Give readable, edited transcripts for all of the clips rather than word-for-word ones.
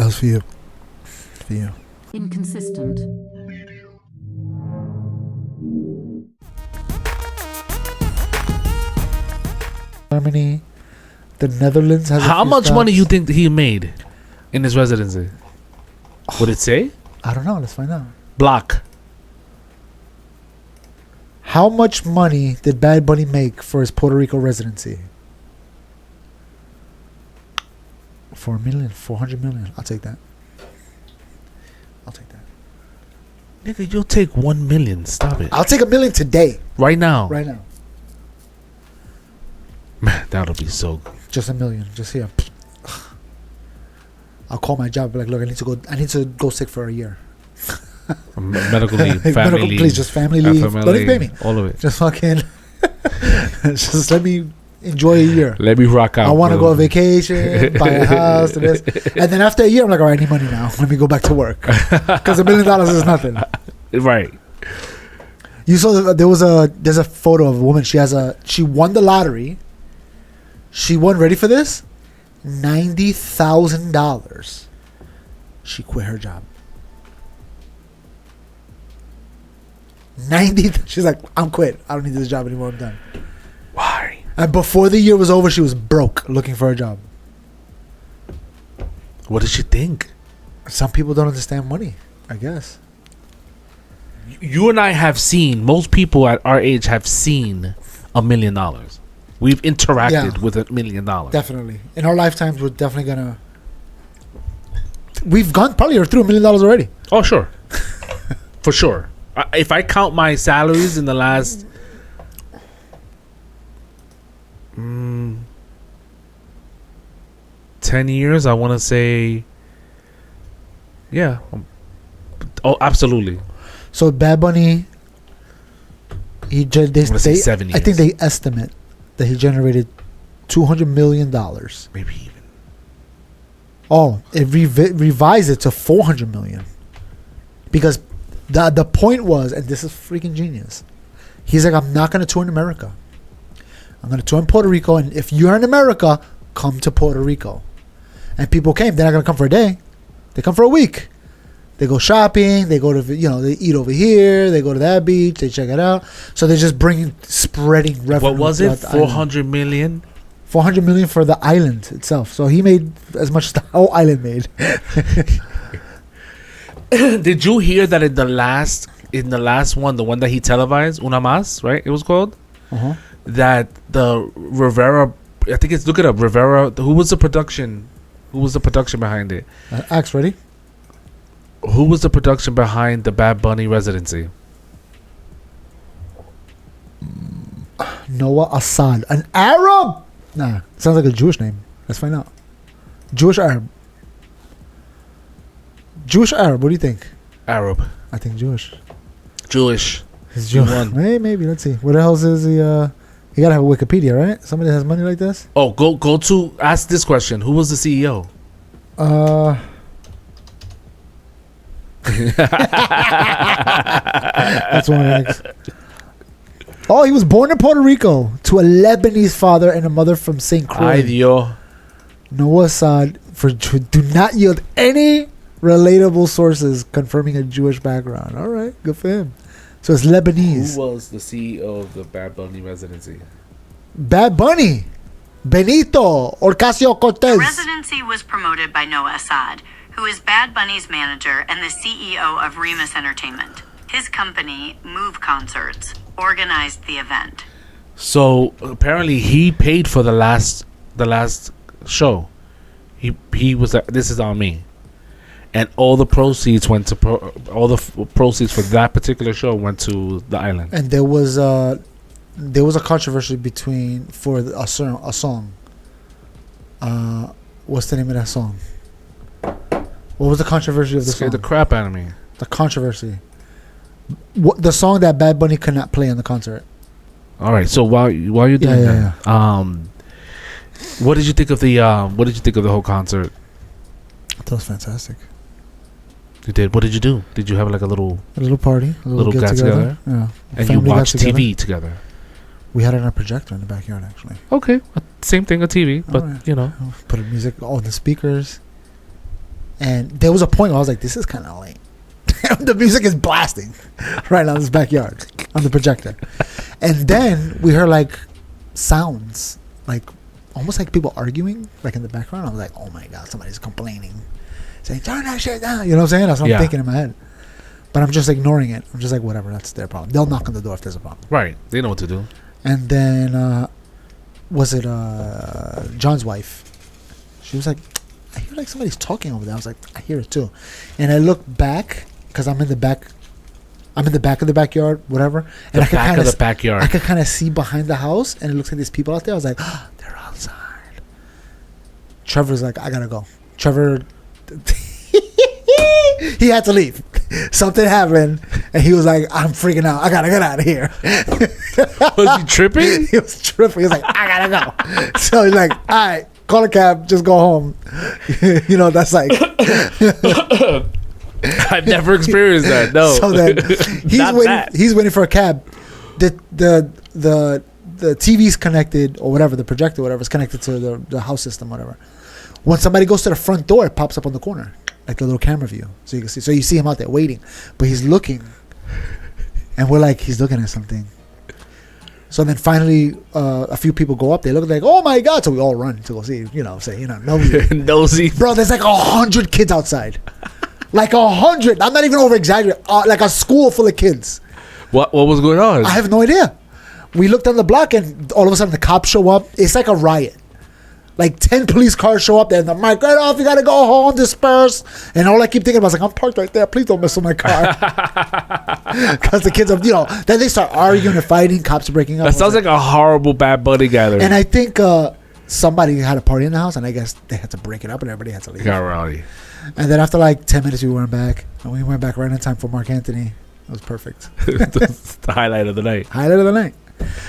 That was for you. For you. Inconsistent. Germany, the Netherlands has. How much money you think he made in his residency? Would it say? I don't know. Let's find out. Block. How much money did Bad Bunny make for his Puerto Rico residency? 4 million, 400 million. I'll take that. Nigga, you'll take 1 million. Stop it. I'll take $1 million today. Right now. Right now. Man, that'll be so good. Just $1 million. Just here. I'll call my job. Be like, look, I need to go sick for a year. Medical leave, family leave. Please, just family leave. FMLA, Don't even pay me. All of it. Just fucking. Just let me enjoy a year. Let me rock out. I want to go on vacation, buy a house, do this. And then after a year, I'm like, all right, I need money now. Let me go back to work. Because $1 million is nothing. Right. You saw there's a photo of a woman. She won the lottery. She won, ready for this? $90,000. She quit her job. 90. She's like, I'm quit. I don't need this job anymore. I'm done. Why? And before the year was over, she was broke looking for a job. What did she think? Some people don't understand money, I guess. You and I have seen, most people at our age have seen $1 million. We've interacted with $1 million. Definitely. In our lifetimes, we're definitely going to... We've gone probably through $1 million already. Oh, sure. For sure. If I count my salaries in the last 10 years, I want to say, yeah. Oh, absolutely. So Bad Bunny, they 7 years. I think they estimate that he generated $200 million. Maybe even. Oh, it revised it to $400 million. Because the point was, and this is freaking genius, he's like, I'm not going to tour in America. I'm going to tour in Puerto Rico, and if you're in America, come to Puerto Rico. And people came. They're not going to come for a day. They come for a week. They go shopping. They go to, they eat over here. They go to that beach. They check it out. So they're just spreading revenue. What was it? 400 million? 400 million for the island itself. So he made as much as the whole island made. Did you hear that in the last one, the one that he televised, Una Más, right? It was called? Uh-huh. That the Rivera, I think look it up, Rivera, who was the production behind it? Axe, ready? Who was the production behind the Bad Bunny residency? Noah Assad. An Arab? Nah, sounds like a Jewish name. Let's find out. Jewish Arab. Jewish Arab, what do you think? Arab. I think Jewish. He's Jewish. Maybe, let's see. What the hell is he? You gotta have a Wikipedia, right? Somebody that has money like this? Oh, go to ask this question. Who was the CEO? That's one X. Oh, he was born in Puerto Rico to a Lebanese father and a mother from St. Croix. Ay, Dios. Noah Assad do not yield any relatable sources confirming a Jewish background. All right, good for him. So it's Lebanese. Who was the CEO of the Bad Bunny residency? Bad Bunny. Benito Ocasio-Cortez. The residency was promoted by Noah Assad, who is Bad Bunny's manager and the CEO of Remus Entertainment. His company, Move Concerts, organized the event. So apparently he paid for the last show. He was like, this is on me, and all the proceeds went to proceeds for that particular show went to the island. And there was a controversy for a song. What's the name of that song? What was the controversy of the song? Scared the crap out of me. The controversy. The song that Bad Bunny could not play in the concert. All right. So while you're doing that, what did you think of the whole concert? I thought it was fantastic. You did. What did you do? Did you have like a little party, a little get together? Yeah. And you watched TV together. We had it on a projector in the backyard, actually. Okay, same thing, a TV, but right. Put music on the speakers. And there was a point where I was like, this is kind of late. The music is blasting right now in this backyard on the projector. And then we heard like sounds, like almost like people arguing, like in the background. I was like, oh my God, somebody's complaining, saying, turn that shit down. You know what I'm saying? That's what I'm thinking in my head. But I'm just ignoring it. I'm just like, whatever, that's their problem. They'll knock on the door if there's a problem. Right. They know what to do. And then, was it John's wife? She was like, I hear like somebody's talking over there. I was like, I hear it too. And I look back, because I'm in the back of the backyard, whatever. And The back of the backyard. I could kind of see behind the house, and it looks like there's people out there. I was like, oh, they're outside. Trevor's like, I gotta go. Trevor, he had to leave. Something happened, and he was like, I'm freaking out. I gotta get out of here. Was he tripping? He was tripping. He was like, I gotta go. So he's like, all right, call a cab, just go home. You know, that's like... I've never experienced that. No. So then he's waiting for a cab. The TV's connected, or whatever, the projector, whatever, is connected to the house system, whatever. When somebody goes to the front door, it pops up on the corner, like the little camera view, so you can see. So you see him out there waiting, but he's looking, and we're like, he's looking at something. So then finally, a few people go up. They look like, oh my God! So we all run to go see. Nosy. Nosy. Bro, there's like 100 kids outside. Like 100. I'm not even over exaggerating. Like a school full of kids. What was going on? I have no idea. We looked on the block, and all of a sudden the cops show up. It's like a riot. Like 10 police cars show up there, and I'm like, get off, you gotta go home, disperse. And all I keep thinking about is like, I'm parked right there. Please don't mess with my car. Because the kids are, then they start arguing and fighting. Cops are breaking up. That sounds like a horrible Bad Bunny gathering. And I think somebody had a party in the house, and I guess they had to break it up, and everybody had to leave. Got rowdy. And then after like 10 minutes, we went back. And we went back right in time for Mark Anthony. It was perfect. That's the highlight of the night. Highlight of the night.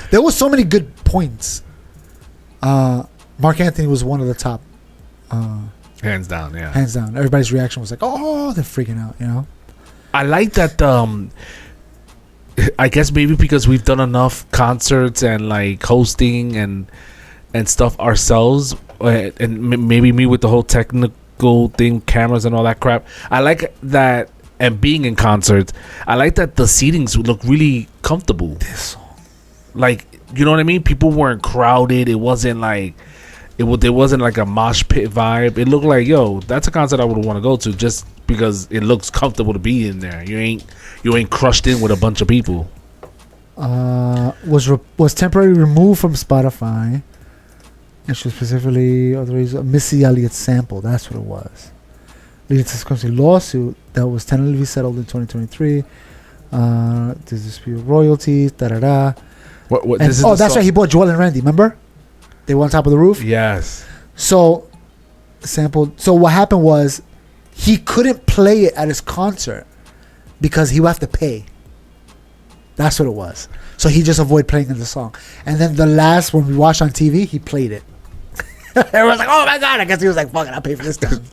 There was so many good points. Mark Anthony was one of the top. Hands down, yeah. Hands down. Everybody's reaction was like, oh, they're freaking out, I like that, I guess maybe because we've done enough concerts and like hosting and stuff ourselves, and maybe me with the whole technical thing, cameras and all that crap. I like that, and being in concerts, I like that the seatings look really comfortable. This song, like, you know what I mean? People weren't crowded. It wasn't like there wasn't like a mosh pit vibe. It looked like, yo, that's a concert I would want to go to just because it looks comfortable to be in there. You ain't crushed in with a bunch of people. Was temporarily removed from Spotify. And she was specifically authorized a Missy Elliott sample. That's what it was. Leading to a lawsuit that was tentatively settled in 2023. To dispute royalties. What? And, that's right. He bought Joel and Randy. Remember? They were on top of the roof. Yes. So, sampled. So what happened was, he couldn't play it at his concert because he would have to pay. That's what it was. So he just avoided playing in the song. And then the last, when we watched on TV, he played it. Everyone's like, oh my God. I guess he was like, fuck it, I'll pay for this time.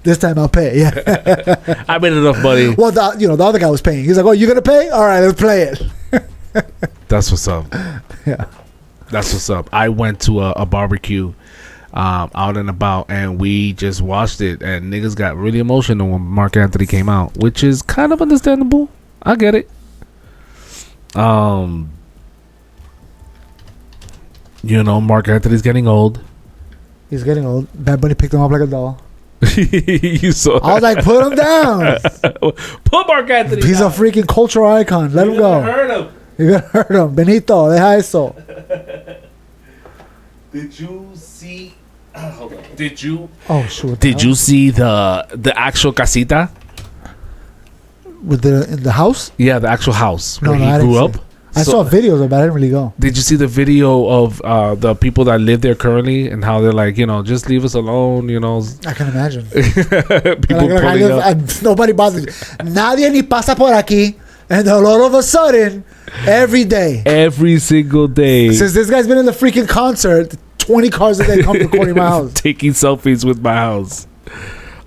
This time I'll pay. Yeah. I made enough money. Well, the other guy was paying. He's like, oh, you're going to pay? All right, let's play it. That's what's up. Yeah. That's what's up. I went to a barbecue out and about, and we just watched it, and niggas got really emotional when Mark Anthony came out, which is kind of understandable. I get it. Mark Anthony's getting old. He's getting old. Bad Bunny picked him up like a doll. You saw that. I was like, put him down. Put Mark Anthony He's down. a freaking cultural icon. Let him go. Hurt him. You're going to hurt him. Benito, deja eso. Did you see... hold on. Did you... Oh, sure. Did you see the actual casita? In the house? Yeah, the actual house No, where I he didn't grew see up. it. I saw videos of it. I didn't really go. Did you see the video of the people that live there currently and how they're like, just leave us alone, I can imagine. People pulling up. Nobody bothers. Nadie ni pasa por aquí. And then all of a sudden, every day. Every single day. Since this guy's been in the freaking concert, 20 cars a day come recording my house. Taking selfies with my house.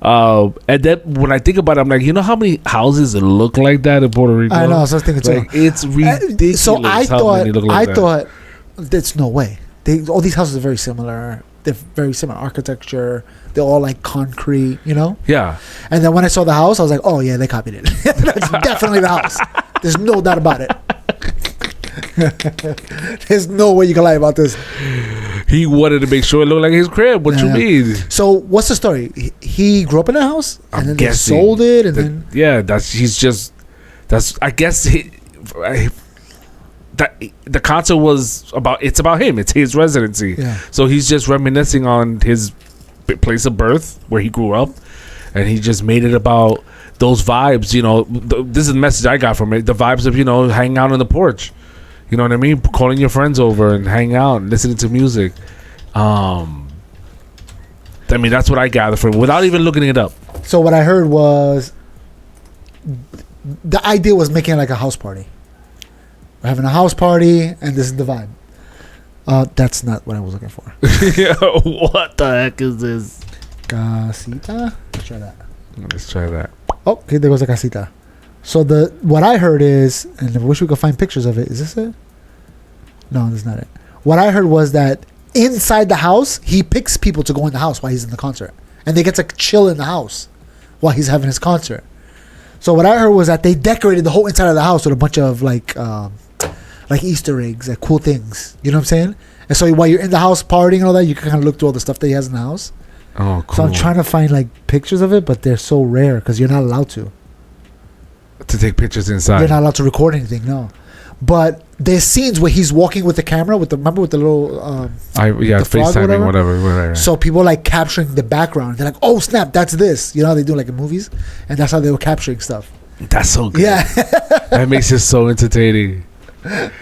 And then when I think about it, I'm like, you know how many houses look like that in Puerto Rico? I know, I was thinking too. It's ridiculous. So I how many look like that. thought, there's no way. All these houses are very similar. they're very similar architecture. They're all like concrete, you know. Yeah. And then when I saw the house, I was like, oh yeah, they copied it. That's definitely the house. There's no doubt about it. There's no way you can lie about this. He wanted to make sure it looked like his crib. What you mean? So what's the story? He grew up in a house, and I'm then guessing they sold it, and then I guess the concert was about. It's about him. It's his residency. Yeah. So he's just reminiscing on his place of birth, where he grew up, and he just made it about those vibes. You know, this is the message I got from it. The vibes of, you know, hanging out on the porch. You know what I mean? Calling your friends over and hanging out and listening to music. I mean, that's what I gathered from it without even looking it up. So what I heard was the idea was making it like a house party. We're having a house party, and this is the vibe. That's not what I was looking for. What the heck is this? Casita? Let's try that. Let's try that. Oh, okay, there goes the casita. So what I heard is, and I wish we could find pictures of it. Is this it? No, that's not it. What I heard was that inside the house, he picks people to go in the house while he's in the concert, and they get to chill in the house while he's having his concert. So what I heard was that they decorated the whole inside of the house with a bunch of like Easter eggs, like cool things. You know what I'm saying? And so while you're in the house partying and all that, you can kind of look through all the stuff that he has in the house. Oh, cool. So I'm trying to find like pictures of it, but they're so rare because you're not allowed to take pictures inside. You're not allowed to record anything, no. But there's scenes where he's walking with the camera remember with the little the frog, FaceTiming, whatever. So people like capturing the background. They're like, oh snap, that's this. You know how they do like in movies, and that's how they were capturing stuff. That's so good. Yeah, that makes it so entertaining.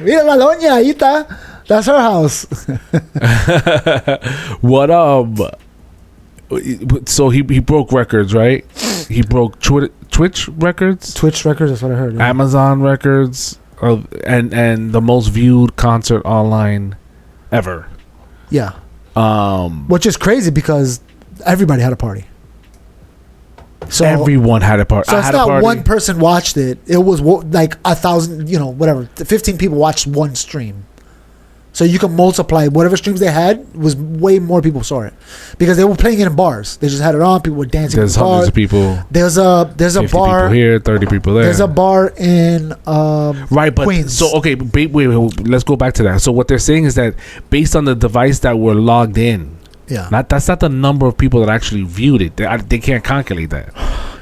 Mira la doña, ahí está. That's her house. What so he broke records, right? He broke Twitch records. Twitch records, that's what I heard. Yeah. Amazon records, and the most viewed concert online ever. Yeah. Which is crazy because everybody had a party. So everyone had a party. So it's not one person watched it. It was like 1,000, 15 people watched one stream. So you can multiply whatever streams they had. Was way more people saw it because they were playing it in bars. They just had it on. People were dancing. There's hundreds of people. There's a 50 bar people here, 30 people there. There's a bar in right, but Queens. So okay, wait, let's go back to that. So what they're saying is that based on the device that were logged in, that's not the number of people that actually viewed it. They can't calculate that.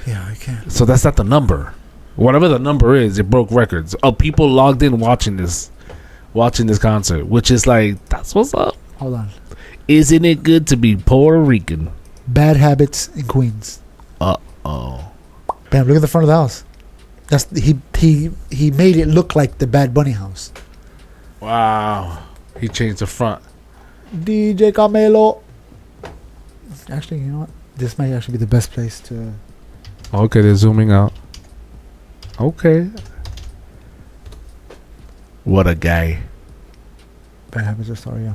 Yeah, I can't. So that's not the number. Whatever the number is, it broke records of people logged in watching this concert, which is like, that's what's up. Hold on. Isn't it good to be Puerto Rican? Bad habits in Queens. Uh-oh. Bam, look at the front of the house. That's he made it look like the Bad Bunny house. Wow. He changed the front. DJ Camelo. Actually, you know what? This might actually be the best place to... Okay, they're zooming out. Okay. What a guy. Bad habits of story, yeah.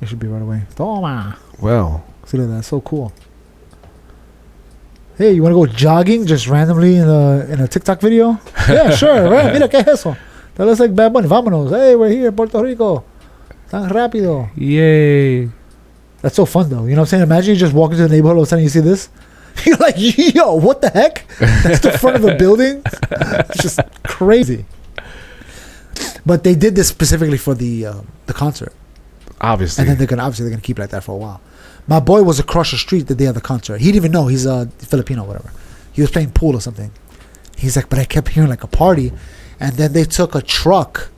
It should be right away. Toma. Well. See, look at that. That's so cool. Hey, you want to go jogging just randomly in a TikTok video? Yeah, sure. Right. Mira, ¿qué es eso? That looks like Bad Bunny. Vámonos. Hey, we're here in Puerto Rico. Tan rápido. Yay. That's so fun, though. You know what I'm saying? Imagine you just walk into the neighborhood all of a sudden you see this. You're like, yo, what the heck? That's the front of a building? It's just crazy. But they did this specifically for the concert. Obviously. And then they're gonna keep it like that for a while. My boy was across the street the day of the concert. He didn't even know he's Filipino or whatever. He was playing pool or something. He's like, but I kept hearing like a party. And then they took a truck.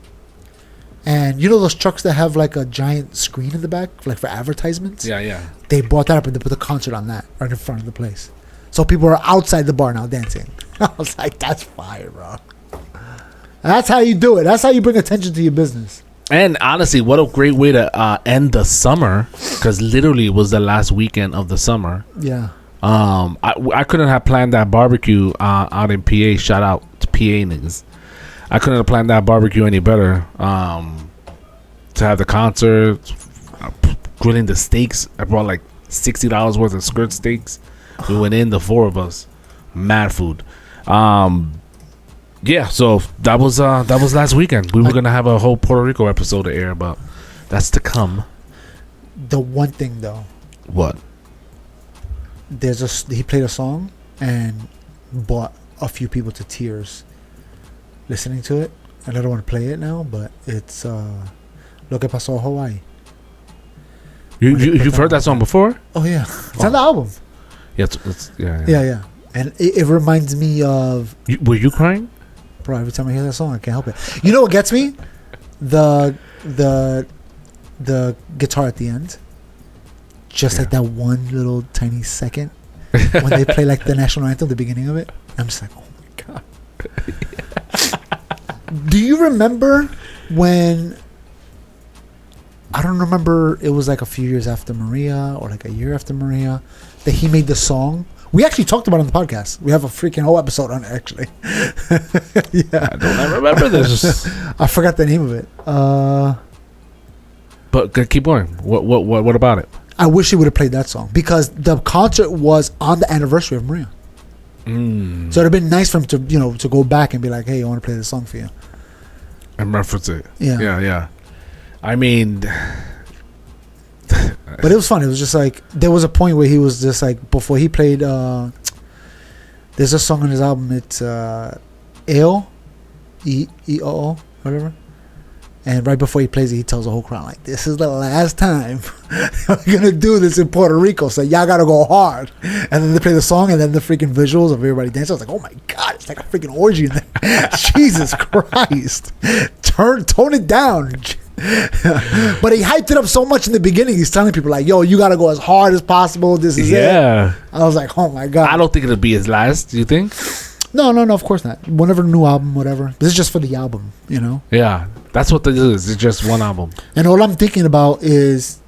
And you know those trucks that have like a giant screen in the back, like for advertisements? Yeah. They brought that up and they put the concert on that right in front of the place. So people are outside the bar now dancing. I was like, that's fire, bro. That's how you do it. That's how you bring attention to your business. And honestly, what a great way to end the summer, because literally it was the last weekend of the summer. Yeah. I couldn't have planned that barbecue out in PA. Shout out to PA niggas. I couldn't have planned that barbecue any better. To have the concert, grilling the steaks. I brought like $60 worth of skirt steaks. We went in, the four of us. Mad food. Yeah, so that was last weekend. We were gonna have a whole Puerto Rico episode to air, but that's to come. The one thing though, What? he played a song and brought a few people to tears listening to it. And I don't want to play it now, but it's Lo que pasó Hawaii. You've heard that song before? Oh yeah, it's on the album. Yeah, Yeah. And it reminds me of. Were you crying? Bro, every time I hear that song, I can't help it. You know what gets me? The guitar at the end. Just like that one little tiny second when they play like the national anthem, the beginning of it. I'm just like, oh my god. Do you remember when? I don't remember. It was like a few years after Maria, or like a year after Maria, that he made the song. We actually talked about it on the podcast. We have a freaking whole episode on it, actually. Yeah. I remember this. I forgot the name of it. But keep going. What about it? I wish he would have played that song because the concert was on the anniversary of Maria. So it'd have been nice for him to go back and be like, "Hey, I want to play this song for you," and reference it. Yeah. Yeah. I mean, but it was fun. It was just like there was a point where he was just like before he played. There's a song on his album. It's EO, E-O, whatever. And right before he plays it, he tells the whole crowd like, "This is the last time I'm gonna do this in Puerto Rico. So y'all gotta go hard." And then they play the song, and then the freaking visuals of everybody dancing. I was like, "Oh my god, it's like a freaking orgy in there." Jesus Christ, tone it down. But he hyped it up so much in the beginning. He's telling people like, "Yo, you gotta go as hard as possible. This is it." I was like, "Oh my god." I don't think it'll be his last. Do you think? No, of course not. Whenever new album, whatever. This is just for the album, you know? Yeah, that's what this is. It's just one album. And all I'm thinking about is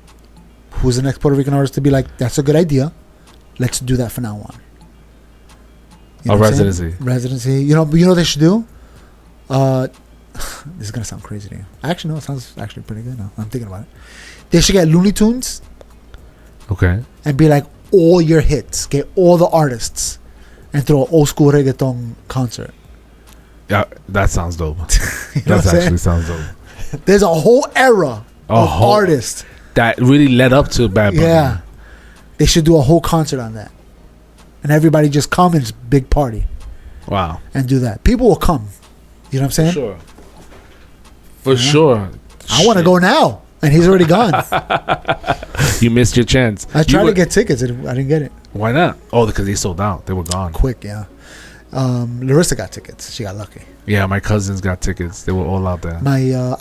who's the next Puerto Rican artist to be like, that's a good idea. Let's do that from now on. You know Residency. Residency. You know what they should do? This is going to sound crazy to you. Actually, no, it sounds actually pretty good now. I'm thinking about it. They should get Looney Tunes. Okay. And be like, all your hits. Get all the artists. And throw an old school reggaeton concert. Yeah, that sounds dope. That actually sounds dope. There's a whole era of artists that really led up to Bad Bunny. Yeah, they should do a whole concert on that, and everybody just come and just big party. Wow, and do that. People will come. You know what I'm saying? For sure. I want to go now, and he's already gone. You missed your chance. I tried to get tickets, and I didn't get it. Why not? Oh, because they sold out. They were gone quick. Yeah. Larissa got tickets. She got lucky. Yeah, my cousins got tickets. They were all out there.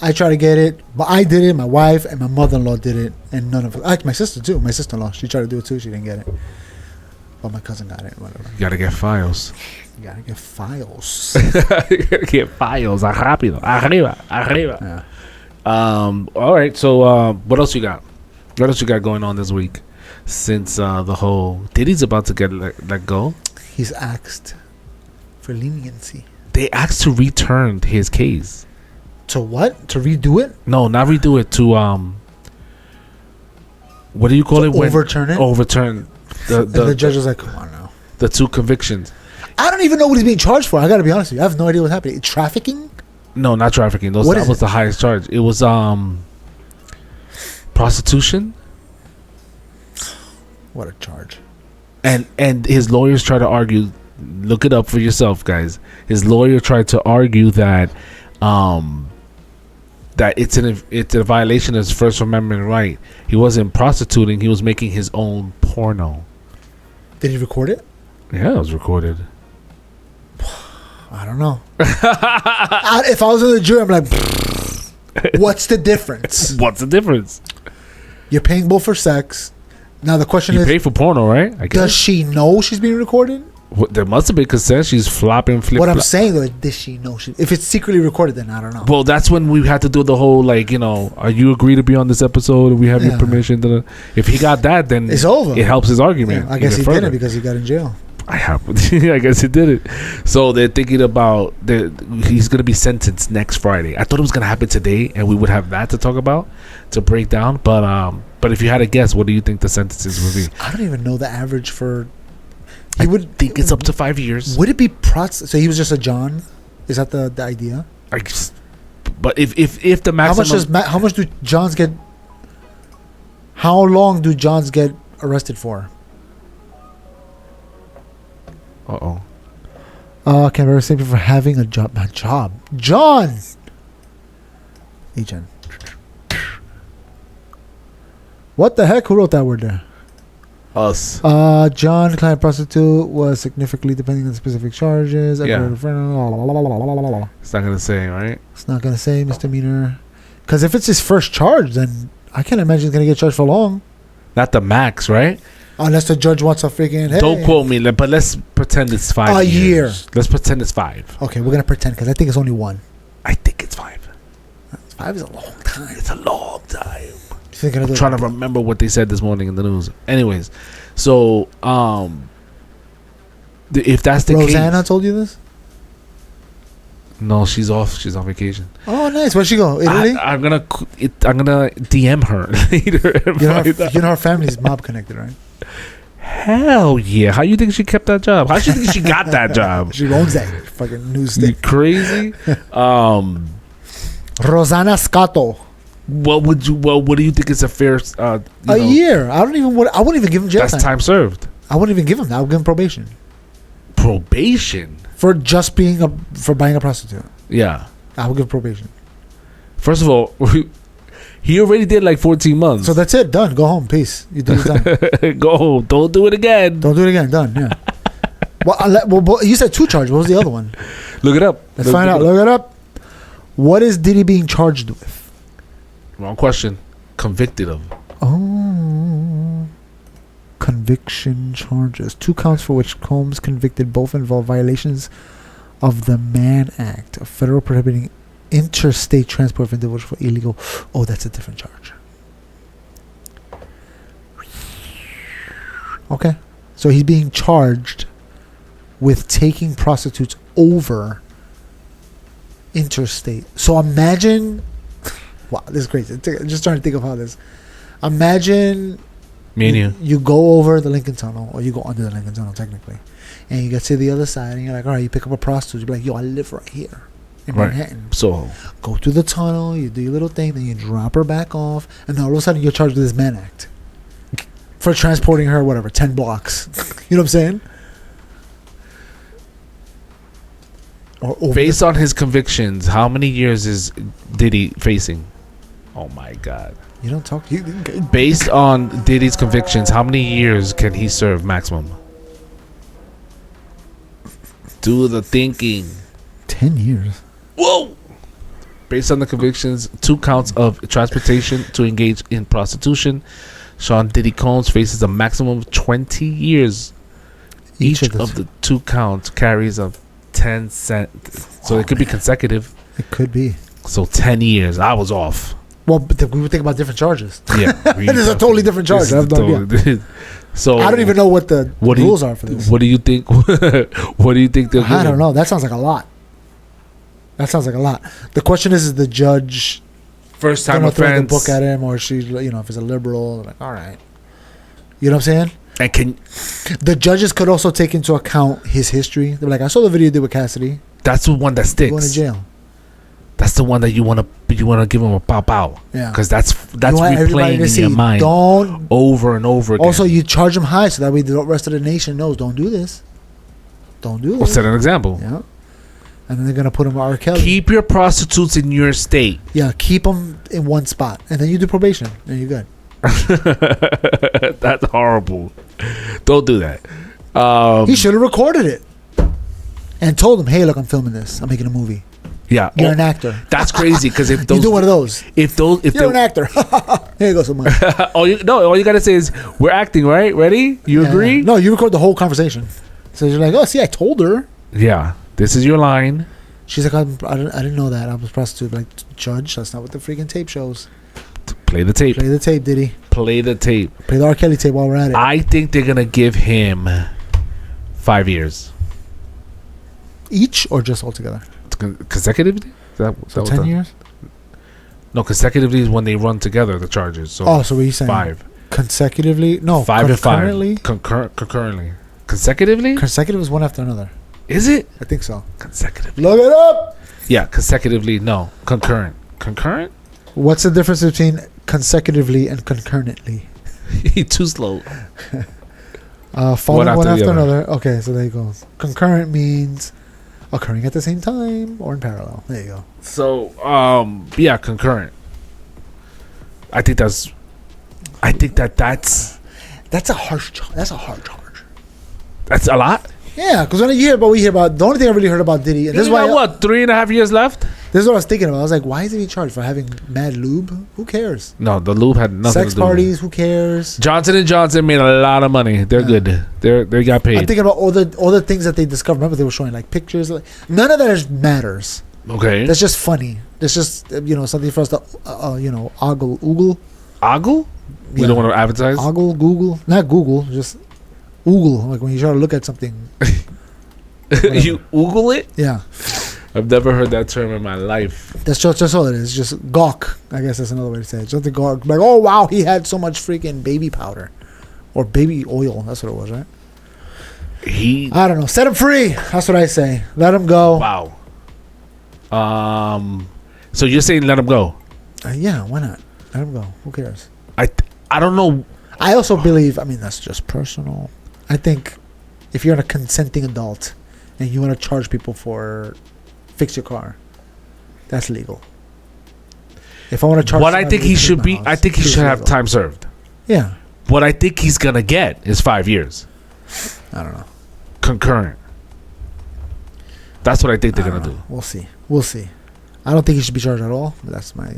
I tried to get it, but I did it. My wife and my mother-in-law did it, and none of my sister too. My sister-in-law, she tried to do it too. She didn't get it, but my cousin got it. Whatever. You gotta get files. You gotta get files. You gotta get files. Rápido. Arriba. Yeah. All right. So, what else you got? What else you got going on this week? Since the whole Diddy's about to get let go, he's asked for leniency. They asked to return his case. To what? To redo it? No, not redo it. To what do you call it? Overturn it. Overturn. The judge was like, "Come on now." The two convictions. I don't even know what he's being charged for. I got to be honest with you. I have no idea what's happening. Trafficking? No, not trafficking. That was the highest charge. It was prostitution. What a charge. And his lawyers try to argue. Look it up for yourself, guys. His lawyer tried to argue that that it's a violation of his First Amendment right. He wasn't prostituting. He was making his own porno. Did he record it? Yeah, it was recorded. I don't know. If I was in the jury, I'm like, what's the difference? What's the difference? You're paying both for sex. Now the question is, you pay for porno, right? I guess. Does she know she's being recorded? There must have been consent. She's flopping, flipping. What I'm saying though, does she know? If it's secretly recorded, then I don't know. Well, that's when we had to do the whole are you agree to be be on this episode? We have your permission. If he got that, then it's over. It helps his argument. Yeah, I guess he didn't because he got in jail. I guess he did it. So they're thinking about he's going to be sentenced next Friday. I thought it was going to happen today, and we would have that to talk about to break down. But if you had to guess, what do you think the sentences would be? I don't even know the average for. I would think it's up to 5 years. Would it be so he was just a John? Is that the idea? But if the maximum, how much do Johns get? How long do Johns get arrested for? Uh-oh. Can be arrested for having a job. A job. John! Agent. What the heck? Who wrote that word there? Us. John, client prostitute, was significantly depending on specific charges. Yeah. It's not going to say, right? It's not going to say misdemeanor. Because if it's his first charge, then I can't imagine he's going to get charged for long. Not the max, right? Unless the judge wants a freaking... Hey. Don't quote me, but let's pretend it's 5 A years. year. Let's pretend it's 5. Okay, we're going to pretend because I think it's only one. I think it's 5. 5 is a long time. It's a long time. I'm trying to remember what they said this morning in the news. Anyways, so if that's the Rosanna case, told you this? No, she's off. She's on vacation. Oh, nice. Where'd she go? Italy? I'm gonna DM her later. You know her family's mob connected, right? Hell yeah! How you think she kept that job? How do you think she got that job? She owns that fucking news You thing. crazy? Rosanna Scotto. What do you think is a fair? Year. I wouldn't even give him jail That's time served. I wouldn't even give him that. I would give him probation Probation. for just for buying a prostitute. Yeah. I would give probation. First of all, he already did like 14 months. So that's it. Done. Go home. Peace. You do it. Done. Go home. Don't do it again. Don't do it again. Done. Yeah. well, you said 2 charges. What was the other one? Look it up. Let's find out. Look it up. What is Diddy being charged with? Wrong question. Convicted of. Oh. Conviction charges. 2 counts for which Combs convicted both involve violations of the Mann Act, a federal prohibiting interstate transport of individuals for illegal. Oh, that's a different charge. Okay. So he's being charged with taking prostitutes over interstate. So imagine... Wow, this is crazy. Just trying to think of how this... Imagine... Me and you. You go over the Lincoln Tunnel, or you go under the Lincoln Tunnel, technically. And you get to the other side, and you're like, all right, you pick up a prostitute. You're like, yo, I live right here in Manhattan. So, go through the tunnel, you do your little thing, then you drop her back off, and then all of a sudden you're charged with this Mann Act for transporting her, whatever, 10 blocks. You know what I'm saying? Or based on his convictions, how many years is Diddy facing? Oh my God. You don't talk. Based on Diddy's convictions, how many years can he serve maximum? Do the thinking. 10 years. Whoa! Based on the convictions, 2 counts of transportation to engage in prostitution, Sean Diddy Combs faces a maximum of 20 years. Each of the 2 counts carries a 10 cent. So it could be consecutive. It could be. So 10 years. I was off. Well, but we would think about different charges. Yeah. It is a totally different charge. I have no idea. So I don't even know what the rules are for this. What do you think? What do you think they'll I don't know. That sounds like a lot. The question is the judge first time throw the offense book at him, or she, if it's a liberal, like, all right. You know what I'm saying? And the judges could also take into account his history. They're like, I saw the video you did with Cassidy. That's the one that sticks. Going to jail. That's the one that you want to give him a pop out. Yeah. Because that's replaying in your mind over and over again. Also, you charge them high so that way the rest of the nation knows, don't do this. Don't do this. We'll set an example. Yeah. And then they're going to put him R. Kelly. Keep your prostitutes in your state. Yeah, keep them in one spot. And then you do probation. And you're good. That's horrible. Don't do that. He should have recorded it. And told him, hey, look, I'm filming this. I'm making a movie. Yeah, you're an actor. That's crazy because if those, you do one of those, if you're an actor. Here you go, so much. all you gotta say is we're acting, right? Ready? You agree? No, you record the whole conversation. So you're like, oh, see, I told her. Yeah, this is your line. She's like, I didn't know that. I was a prostitute. Like, judge, that's not what the freaking tape shows. Play the tape. Play the tape, Diddy. Play the tape. Play the R. Kelly tape while we're at it. I think they're gonna give him 5 years. Each or just altogether? Consecutively? Is that 10 years? No, consecutively is when they run together, the charges. So so what are you saying? 5. Consecutively? No, 5 and 5. Concurrently? Concurrently. Consecutively? Consecutive is one after another. Is it? I think so. Consecutively. Look it up! Yeah, consecutively. No. Concurrent. Concurrent? What's the difference between consecutively and concurrently. He too slow. Following one after the other. another. Okay, so there you go. Concurrent means occurring at the same time or in parallel. There you go. So, yeah, concurrent. I think that's That's a harsh charge. That's a hard charge. that's a lot. Yeah, because when you hear about, we hear about, the only thing I really heard about Diddy, and this is why, What, 3.5 years left? this is what I was thinking about. I was like, why is he charged for having mad lube? Who cares? No, the lube had nothing Sex to do with it. parties, who cares? Johnson & Johnson made a lot of money. They're good. They got paid. I'm thinking about all the things that they discovered. Remember, they were showing like pictures. Like, none of that matters. Okay. That's just funny. That's just something for us to oogle. Ogle? We Yeah. don't want to advertise? Ogle, Google, not Google, just oogle. Like when you try to look at something. You Google it? Yeah, I've never heard that term in my life. that's just all it is. Just gawk. I guess that's another way to say it. Just the gawk. Like, oh wow, he had so much freaking baby powder, or baby oil. That's what it was, right? I don't know. Set him free. That's what I say. Let him go. Wow. So you're saying let him go? Yeah, why not? Let him go. Who cares? I don't know. I also believe. I mean, that's just personal. I think if you're a consenting adult and you want to charge people for fix your car, that's legal. If I want to charge, What I somebody think to he clean should my be, house, I think he it's should have legal. time served. Yeah, What I think he's gonna get is 5 years I don't know. concurrent. That's what I think they're I gonna don't do. know. We'll see. I don't think he should be charged at all. But that's my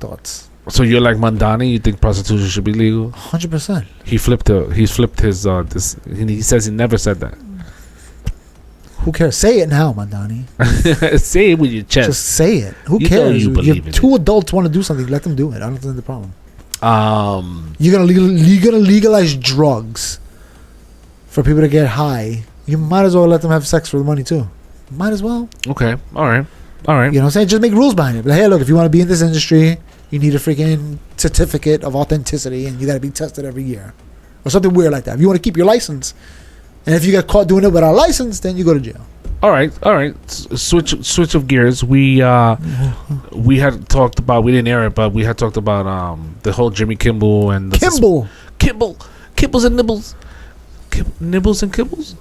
thoughts. So you're like Mandani? You think prostitution should be legal? 100%. He's flipped his this. He says he never said that. Who cares? Say it now, Mandani. Say it with your chest. Just say it. Who You know cares? you believe in two adults want to do something. Let them do it. I don't think the problem. Um, You're gonna legalize drugs for people to get high. You might as well let them have sex for the money too. Might as well. okay. All right. You know what I'm saying? Just make rules behind it. But hey, look, if you want to be in this industry, you need a freaking certificate of authenticity, and you got to be tested every year, or something weird like that. If you want to keep your license, and if you get caught doing it without a license, then you go to jail. All right. Switch of gears. We had talked about, we didn't air it, but we had talked about the whole Jimmy Kimmel and the Kibbles and Nibbles. Nibbles and Kibbles?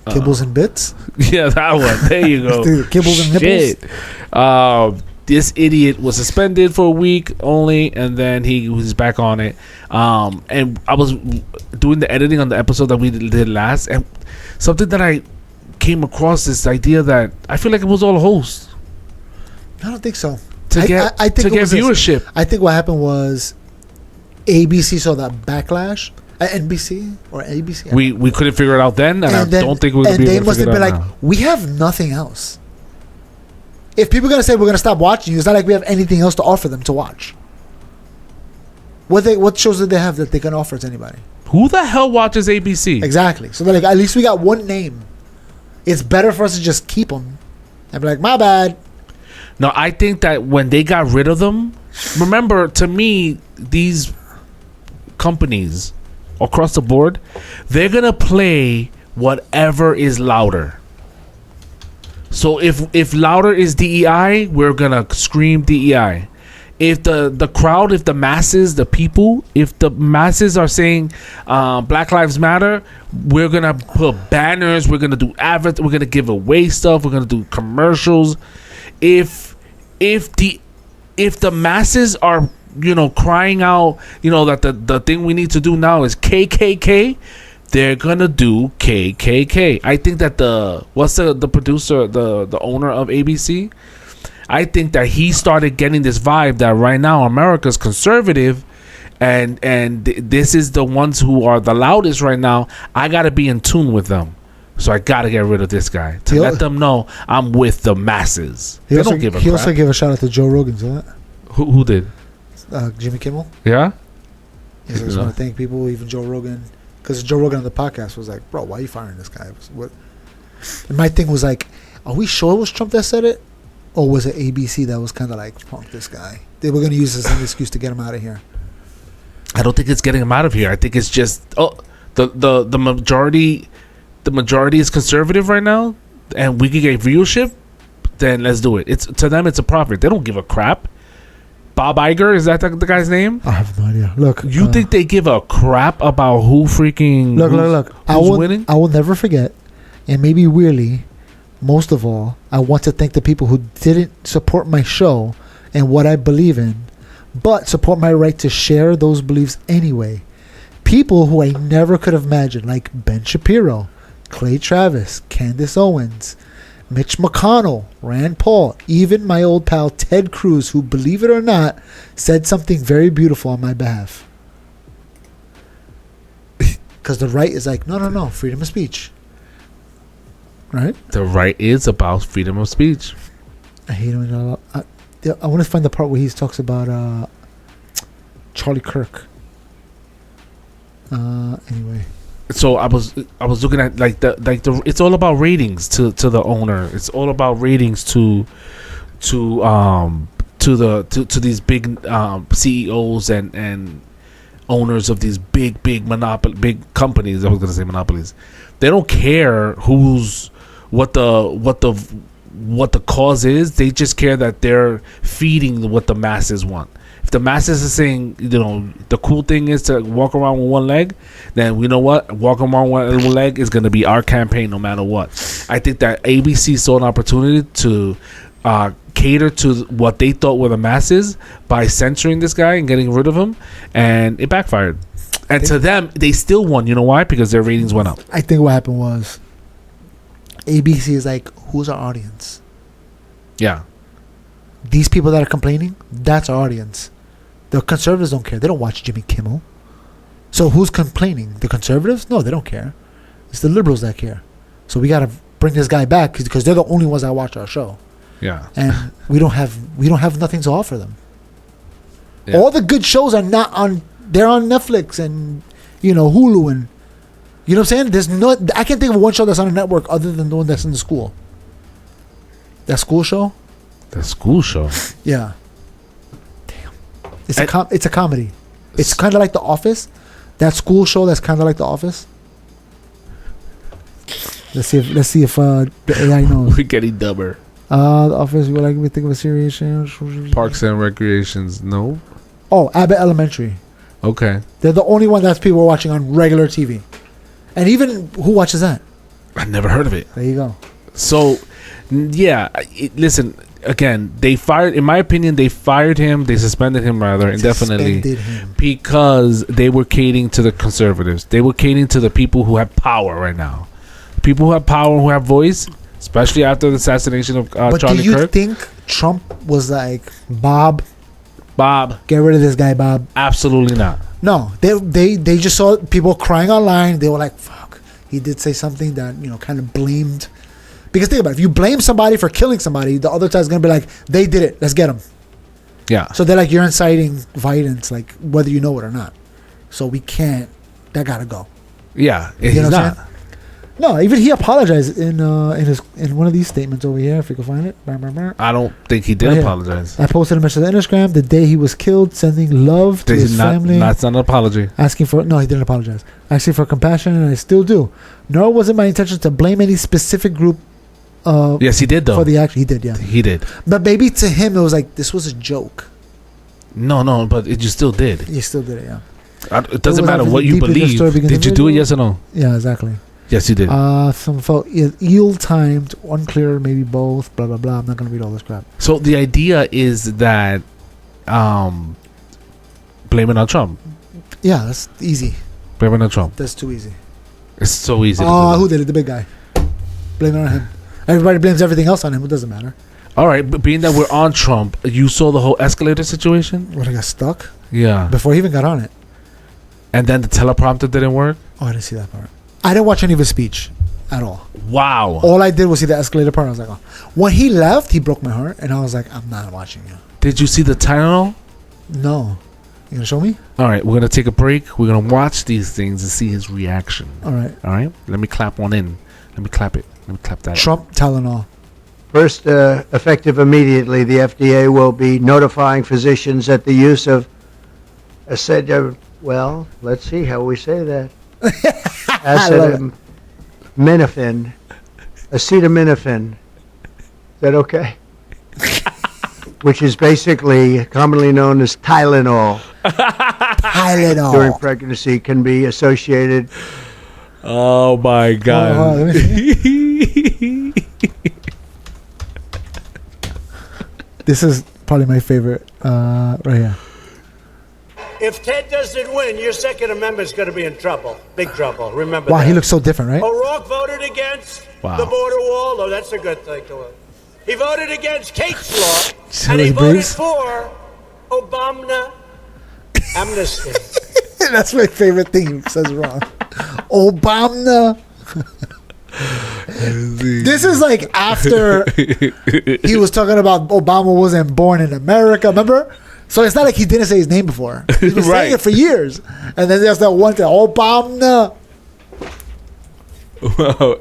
Kibbles and bits. Yeah, that one. There you go. Dude, kibbles and nipples. This idiot was suspended for a week only, and then he was back on it. And I was doing the editing on the episode that we did last, and something that I came across, this idea that I feel like it was all a host I don't think so. to get viewership. I think what happened was ABC saw that backlash. NBC or ABC. We couldn't figure it out then, and I don't think we're gonna be able to figure it out like, now. we have nothing else. If people are gonna say we're gonna stop watching you, it's not like we have anything else to offer them to watch. What shows did they have that they can offer to anybody? Who the hell watches ABC? Exactly. So they're like, at least we got one name. It's better for us to just keep them and be like, my bad. No, I think that when they got rid of them, remember, to me, these companies across the board, they're gonna play whatever is louder. So if louder is DEI, we're gonna scream DEI. If the crowd, if the masses, the people, if the masses are saying Black Lives Matter, we're gonna put banners, we're gonna do we're gonna give away stuff, we're gonna do commercials. If the masses are crying out, that the thing we need to do now is KKK, they're gonna do KKK. I think that the producer, the owner of ABC, I think that he started getting this vibe that right now America's conservative, and this is the ones who are the loudest right now. I gotta be in tune with them, so I gotta get rid of this guy to let them know I'm with the masses. They don't give a crap. He also gave a shout out to Joe Rogan. So that Who did? Jimmy Kimmel. Yeah. He just want to thank people, even Joe Rogan, because Joe Rogan on the podcast was like, "Bro, why are you firing this guy?" What? And my thing was like, "Are we sure it was Trump that said it, or was it ABC that was kind of like, punk this guy? They were going to use this as an excuse to get him out of here." I don't think it's getting him out of here. I think it's just the majority. The majority is conservative right now, and we can get viewership. Then let's do it. It's to them, it's a profit. They don't give a crap. Bob Iger, is that the guy's name? I have no idea. Look, You think they give a crap about who freaking look. who's winning? I will never forget, and maybe really, most of all, I want to thank the people who didn't support my show and what I believe in, but support my right to share those beliefs anyway. People who I never could have imagined, like Ben Shapiro, Clay Travis, Candace Owens, Mitch McConnell, Rand Paul, even my old pal Ted Cruz, who, believe it or not, said something very beautiful on my behalf. Because the right is like, no, freedom of speech. Right? The right is about freedom of speech. I hate him. I want to find the part where he talks about Charlie Kirk. Anyway. So I was looking at the it's all about ratings to the owner. It's all about ratings to these big CEOs and owners of these big companies. I was gonna say monopolies. They don't care what the cause is. They just care that they're feeding what the masses want. If the masses are saying, the cool thing is to walk around with one leg, then we know what? Walking around with one leg is going to be our campaign no matter what. I think that ABC saw an opportunity to cater to what they thought were the masses by censoring this guy and getting rid of him, and it backfired. And to them, they still won. You know why? Because their ratings went up. I think what happened was ABC is like, who's our audience? Yeah. These people that are complaining, that's our audience. The conservatives don't care. They don't watch Jimmy Kimmel. So who's complaining? The conservatives? No, they don't care. It's the liberals that care. So we got to bring this guy back because they're the only ones that watch our show. Yeah. And we don't have nothing to offer them. Yeah. All the good shows are not on. They're on Netflix and Hulu and you know what I'm saying. I can't think of one show that's on a network other than the one that's in the school. That school show. The school show. Yeah. Damn. It's a comedy. It's kind of like The Office. That school show that's kind of like The Office. Let's see if the AI knows. We're getting dumber. The Office. You would like me to think of a serious change? Parks and Recreations. No. Oh, Abbott Elementary. Okay. They're the only one that people are watching on regular TV. And even who watches that? I never heard of it. There you go. So, yeah. Listen. Again, they fired. In my opinion, they fired him. They suspended him rather indefinitely because they were catering to the conservatives. They were catering to the people who have power right now. People who have power, who have voice, especially after the assassination of Charlie Kirk. But do you think Trump was like, Bob, get rid of this guy, Bob? Absolutely not. No, they just saw people crying online. They were like, fuck, he did say something that kind of blamed. Because think about it, if you blame somebody for killing somebody, the other side's going to be like, they did it, let's get them. Yeah. So they're like, you're inciting violence, like, whether you know it or not. So we can't, that got to go. Yeah, he's not. No, even he apologized in one of these statements over here, if you can find it. I don't think he did apologize. I posted a message on Instagram the day he was killed, sending love to his family. That's not an apology. No, he didn't apologize. Asking for compassion, and I still do. Nor was it my intention to blame any specific group. Yes, he did though. For the action, he did. Yeah, he did. But maybe to him, it was like this was a joke. No, but you still did. You still did it, yeah. It doesn't matter what you believe. Did you do it? Yes or no? Yeah, exactly. Yes, you did. Some felt ill-timed, unclear, maybe both. Blah blah blah. I'm not gonna read all this crap. So the idea is that, blame it on Trump. Yeah, that's easy. Blame it on Trump. That's too easy. It's so easy. Who did it? The big guy. Blame it on him. Everybody blames everything else on him. It doesn't matter. All right, but being that we're on Trump, you saw the whole escalator situation? When I got stuck? Yeah. Before he even got on it. And then the teleprompter didn't work? Oh, I didn't see that part. I didn't watch any of his speech at all. Wow. All I did was see the escalator part. I was like, oh. When he left, he broke my heart. And I was like, I'm not watching you. Did you see the Tylenol? No. You going to show me? All right, we're going to take a break. We're going to watch these things and see his reaction. All right. Let me clap one in. Let me clap it. Let me clap that. Trump Tylenol. First, effective immediately, the FDA will be notifying physicians that the use of let's see how we say that. Acetaminophen. Is that okay? which is basically commonly known as Tylenol Tylenol. during pregnancy, can be associated. Oh my God. Hold on, let me This is probably my favorite right here. If Ted doesn't win, your Second Amendment's going to be in trouble. Big trouble. Remember Wow, that. he looks so different, right? O'Rourke voted against Wow. the border wall. Oh, that's a good thing to him. He voted against Kate's law. So And he he voted breathes? for Obama amnesty. That's my favorite thing. He says wrong. Obama. This is like after he was talking about Obama wasn't born in America. Remember? So it's not like he didn't say his name before. He's been saying Right. it for years. And then there's that one thing, Obama.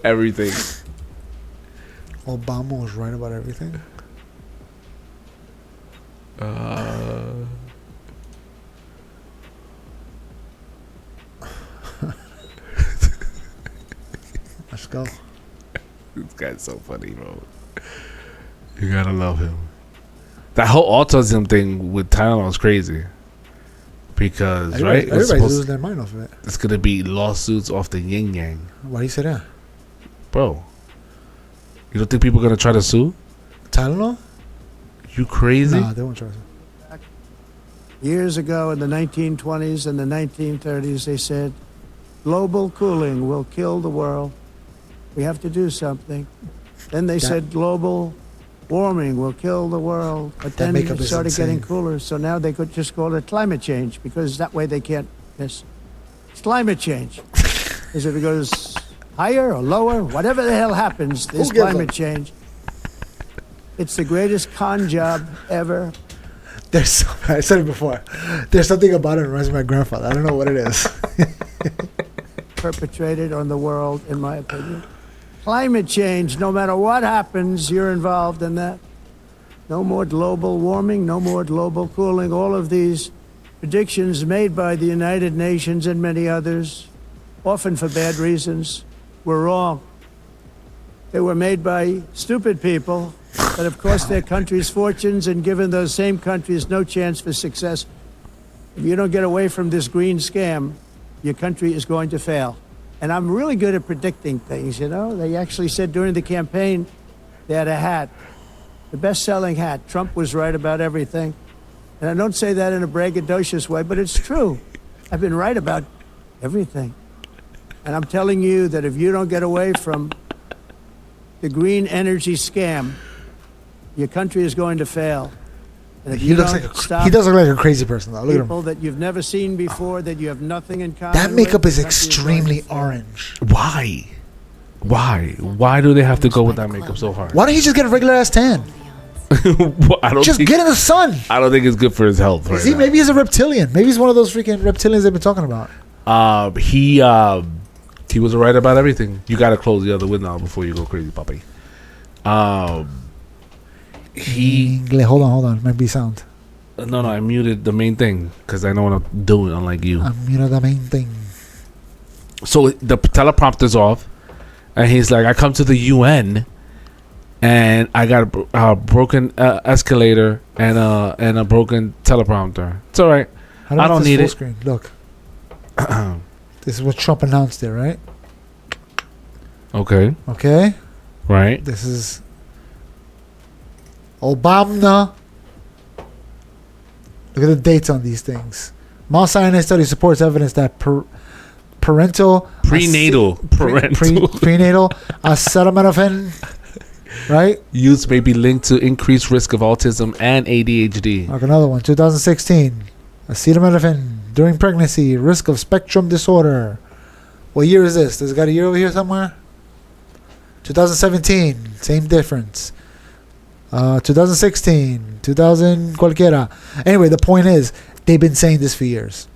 Everything. Obama was right about everything. Let's go. This guy's so funny, bro. You gotta love him. That whole autism thing with Tylenol is crazy. Because, right? Everybody's losing their mind off of it. It's gonna be lawsuits off the yin yang. Why do you say that? Bro. You don't think people are gonna try to sue? Tylenol? You crazy? Nah, they won't try to. Years ago in the 1920s and the 1930s, they said, global cooling will kill the world. We have to do something. Then they said global warming will kill the world. But then makeup it is started getting insane. cooler, so now they could just call it climate change because that way they can't miss. It's climate change. Is if it goes higher or lower, whatever the hell happens, there's gives climate a- change. It's the greatest con job ever. There's I said it before. There's something about it that reminds me of my grandfather. I don't know what it is. Perpetrated on the world, in my opinion. Climate change, no matter what happens, you're involved in that. No more global warming, no more global cooling. All of these predictions made by the United Nations and many others, often for bad reasons, were wrong. They were made by stupid people that have cost their countries fortunes and given those same countries no chance for success. If you don't get away from this green scam, your country is going to fail. And I'm really good at predicting things, you know. They actually said during the campaign, they had a hat, the best-selling hat. Trump was right about everything. And I don't say that in a braggadocious way, but it's true. I've been right about everything. And I'm telling you that if you don't get away from the green energy scam, your country is going to fail. And if He you looks don't like stop he does look like a crazy person though. Look at him. people that you've never seen before, that you have nothing in common That makeup with, is the country extremely going to fail. orange. Why? Why do they have to go with that makeup so hard? Why don't you just get a regular ass tan? Well, I don't Just think, get in the sun. I don't think it's good for his health. Right See, now. maybe he's a reptilian. Maybe he's one of those freaking reptilians they've been talking about. He was right about everything. You gotta close the other window before you go crazy, puppy. He Hold on. Might be sound. no, I muted the main thing because I know what I'm doing, unlike you. You know the main thing. So the teleprompter's off, and he's like, "I come to the UN, and I got a broken escalator and a broken teleprompter. It's all right. How do I don't this need full it." Screen? Look. This is what Trump announced there, right? Okay, Okay. right. This is Obama. Look at the dates on these things. Mount Sinai study supports evidence that parental Prenatal, prenatal acetaminophen, right? use may be linked to increased risk of autism and ADHD. Like another one, 2016, acetaminophen during pregnancy, risk of spectrum disorder. What year is this? Does it got a year over here somewhere? 2017, same difference. 2016, 2000 cualquiera. Anyway, the point is, they've been saying this for years.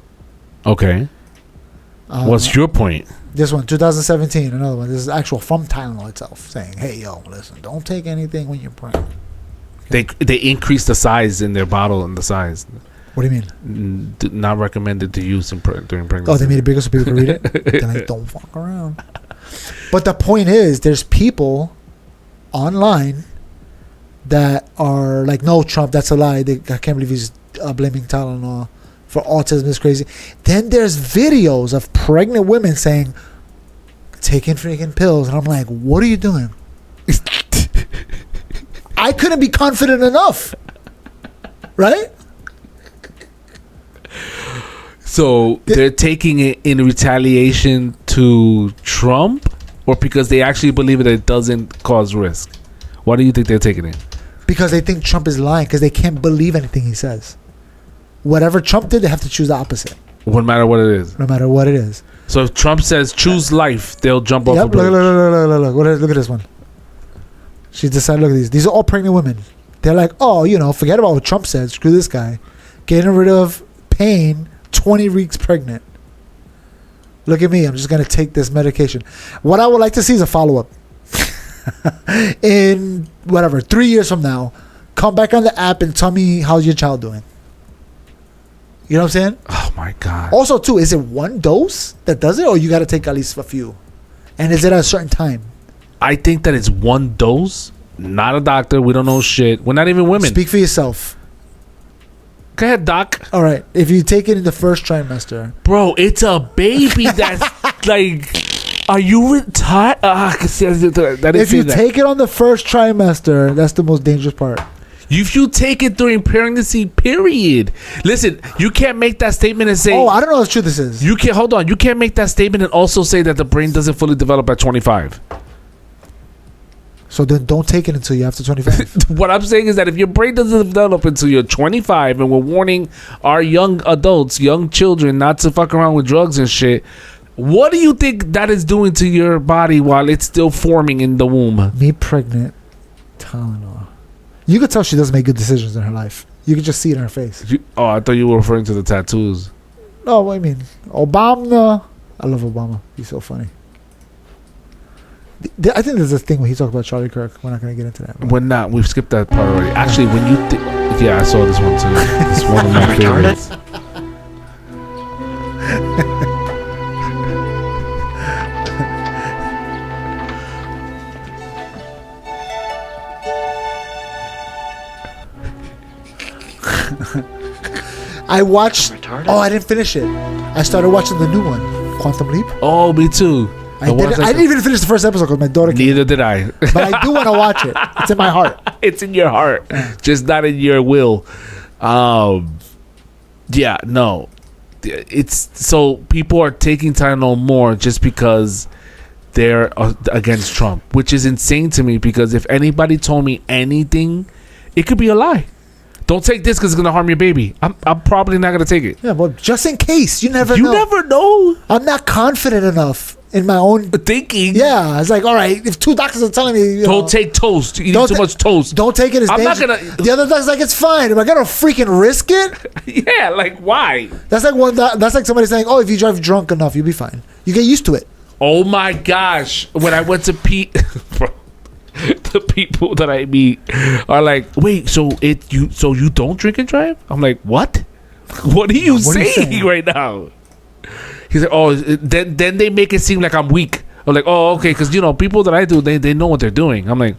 Okay, what's your point? This one, 2017, another one. This is actual from Tylenol itself, saying, "Hey, yo, listen, don't take anything when you're pregnant." They increased the size in their bottle and the size. What do you mean? Not recommended to use during pregnancy. Oh, they made it bigger so people can read it? Then I don't fuck around. But the point is, there's people online that are like, no, Trump, that's a lie. I can't believe he's blaming Tylenol for autism. It's crazy. Then there's videos of pregnant women saying, taking freaking pills. And I'm like, what are you doing? I couldn't be confident enough. Right? So they're taking it in retaliation to Trump, or because they actually believe that it doesn't cause risk? Why do you think they're taking it? Because they think Trump is lying, because they can't believe anything he says. Whatever Trump did, they have to choose the opposite. No matter what it is. No matter what it is. So if Trump says choose life, they'll jump off Yep, a bridge. look at this one. She decided, look at these. These are all pregnant women. They're like, oh, forget about what Trump said. Screw this guy. Getting rid of pain, 20 weeks pregnant. Look at me. I'm just going to take this medication. What I would like to see is a follow-up. In, 3 years from now, come back on the app and tell me how's your child doing. You know what I'm saying? Oh, my God. Also, too, is it one dose that does it, or you got to take at least a few? And is it at a certain time? I think that it's one dose. Not a doctor. We don't know shit. We're not even women. Speak for yourself. Go ahead, doc. All right. If you take it in the first trimester. Bro, it's a baby that's like... Are you retired? If you take it on the first trimester, that's the most dangerous part. If you take it during pregnancy, period. Listen, you can't make that statement and say... Oh, I don't know how true this is. You can't... Hold on. You can't make that statement and also say that the brain doesn't fully develop at 25. So then don't take it until you're after 25. What I'm saying is that if your brain doesn't develop until you're 25, and we're warning our young adults, young children, not to fuck around with drugs and shit, what do you think that is doing to your body while it's still forming in the womb? Me pregnant, Tylenol. You could tell she doesn't make good decisions in her life. You could just see it in her face. I thought you were referring to the tattoos. No, what do you mean? Obama. I love Obama. He's so funny. I think there's a thing when he talked about Charlie Kirk. We're not going to get into that. We're not. We've skipped that part already. Actually, when you... yeah, I saw this one too. It's one of my favorites. I watched... Oh, I didn't finish it. I started watching the new one. Quantum Leap. Oh, me too. I didn't even finish the first episode because my daughter came. Neither did I. But I do want to watch it. It's in my heart. It's in your heart, just not in your will. Yeah, no. It's so people are taking Tylenol more just because they're against Trump, which is insane to me. Because if anybody told me anything, it could be a lie. Don't take this because it's gonna harm your baby. I'm probably not gonna take it. Yeah, but just in case, you never know. You never know. I'm not confident enough in my own thinking. Yeah, it's like, all right, if two doctors are telling me, don't take toast. You eat too much toast. Don't take it. It's dangerous. not gonna. The other doctor's like, it's fine. Am I gonna freaking risk it? Yeah, like why? That's like that's like somebody saying, oh, if you drive drunk enough, you'll be fine. You get used to it. Oh my gosh! When I went to Pete. The people that I meet are like, wait, so you don't drink and drive? I'm like, what? What are you saying right now? He's like, oh, then they make it seem like I'm weak. I'm like, oh, okay, because people that I do, they know what they're doing. I'm like,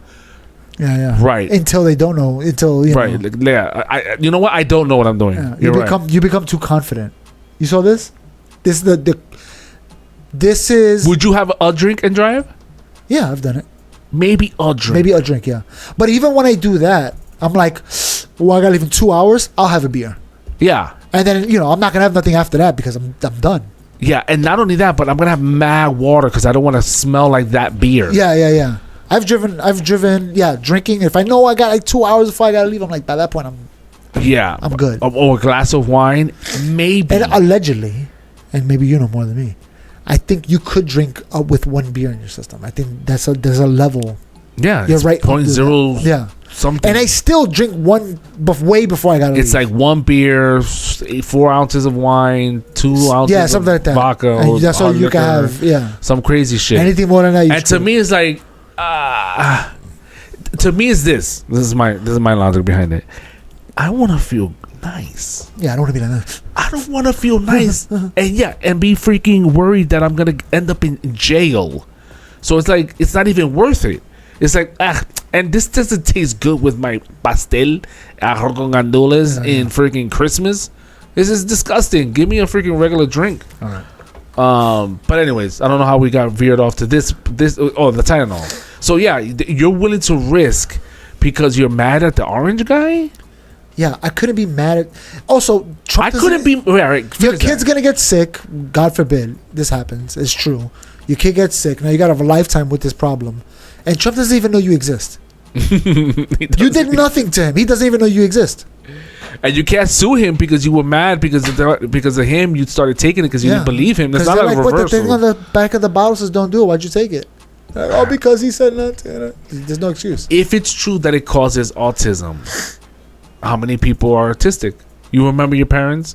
yeah, right. Until they don't know. Until you right, know. Like, yeah. I you know what? I don't know what I'm doing. Yeah. You become too confident. You saw this? This is This is. Would you have a drink and drive? Yeah, I've done it. Maybe a drink. Maybe a drink, yeah. But even when I do that, I'm like, well, I gotta leave in 2 hours. I'll have a beer. Yeah. And then I'm not gonna have nothing after that because I'm done. Yeah, and not only that, but I'm gonna have mad water because I don't want to smell like that beer. Yeah. I've driven. Yeah, drinking. If I know I got like 2 hours before I gotta leave, I'm like, by that point, I'm good. Or a glass of wine, maybe. And allegedly, and maybe you know more than me, I think you could drink with one beer in your system. I think there's a level. Yeah, you're right. 0.0. Yeah, something. And I still drink one way before I got to leave. It's like one beer, 4 ounces of wine, 2 ounces something like that. Vodka. And that's all you can have. Yeah, some crazy shit. Anything more than that. And to me, it's like, to me, it's this. This is my logic behind it. I want to feel nice. Yeah, I don't want to be like that. I don't want to feel nice and be freaking worried that I'm gonna end up in jail. So it's like it's not even worth it. It's like, and this doesn't taste good with my pastel, arroz con gandules in freaking Christmas. This is disgusting. Give me a freaking regular drink. All right. But anyways, I don't know how we got veered off to this. The Tylenol. So yeah, you're willing to risk because you're mad at the orange guy. Yeah, I couldn't be mad at. Also, Trump. I couldn't be. All right, Your kid's gonna get sick. God forbid this happens. It's true. Your kid gets sick. Now you got to have a lifetime with this problem, and Trump doesn't even know you exist. You did nothing to him. He doesn't even know you exist. And you can't sue him because you were mad because of him. You started taking it because you didn't believe him. That's not like a what the reversal. thing on the back of the bottle says, "Don't do it." Why'd you take it? Oh, because he said not to. There's no excuse. If it's true that it causes autism, how many people are autistic? You remember your parents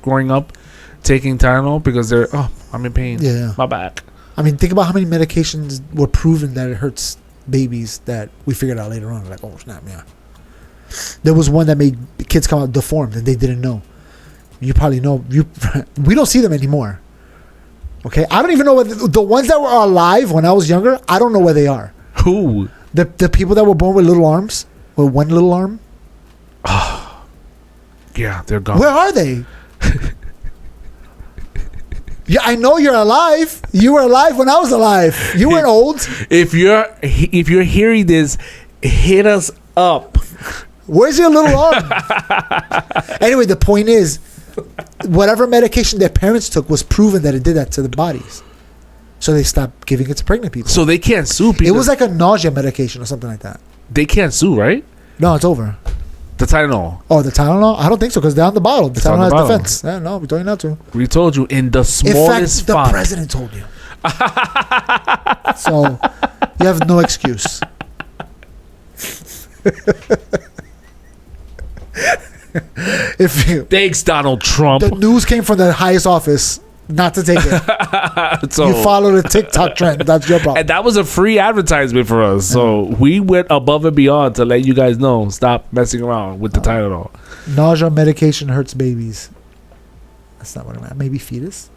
growing up taking Tylenol because they're I'm in pain. Yeah. My back. I mean, think about how many medications were proven that it hurts babies that we figured out later on. Like, oh snap, yeah. There was one that made kids come out deformed and they didn't know. You probably know. We don't see them anymore. Okay, I don't even know whether the ones that were alive when I was younger. I don't know where they are. Who? The people that were born with little arms, with one little arm. Yeah, they're gone. Where are they? Yeah, I know you're alive. You were alive when I was alive. You weren't old. If you're hearing this, hit us up. Where's your little arm? Anyway, the point is, whatever medication their parents took was proven that it did that to the bodies. So they stopped giving it to pregnant people. So they can't sue people. It was like a nausea medication or something like that. They can't sue, right? No, it's over. The Tylenol. Oh, the Tylenol? I don't think so because they're on the bottle. The It's on Tylenol the has bottle. defense. Yeah, no, we told you not to. We told you in the In smallest fact, the font. president told you. So you have no excuse. If you, Thanks, Donald Trump. the news came from the highest office not to take it. So, You follow the TikTok trend. That's your problem. and that was a free advertisement for us. So we went above and beyond to let you guys know. Stop messing around with the Tylenol. Nausea medication hurts babies. That's not what I meant. Maybe fetus.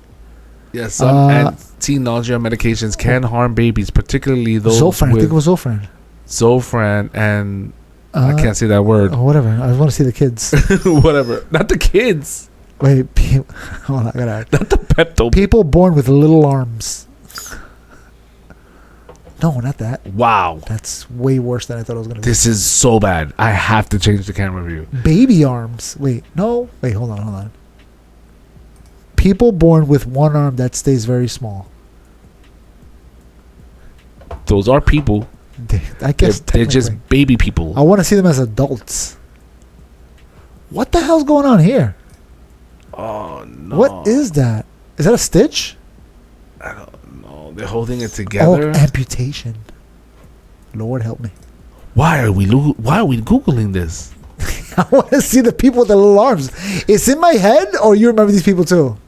Yes, some anti-nausea medications can harm babies, particularly those Zofran. I with think it was Zofran. Zofran and I can't say that word. Oh, whatever. I want to see the kids. Whatever. Not the kids. Wait. Hold on. I gotta. Not the Pepto. People born with little arms. No, not that. Wow. That's way worse than I thought it was gonna be. This is so bad. I have to change the camera view. Baby arms. Wait. No. Wait. Hold on. People born with one arm that stays very small. Those are people. I guess They're just technically. baby people. I want to see them as adults. What the hell's going on here? Oh no. What is that? Is that a stitch? I don't know. They're holding it Oh, together. amputation. Lord help me. Why are we googling this? I want to see the people with the little arms. It's in my head, or you remember these people too?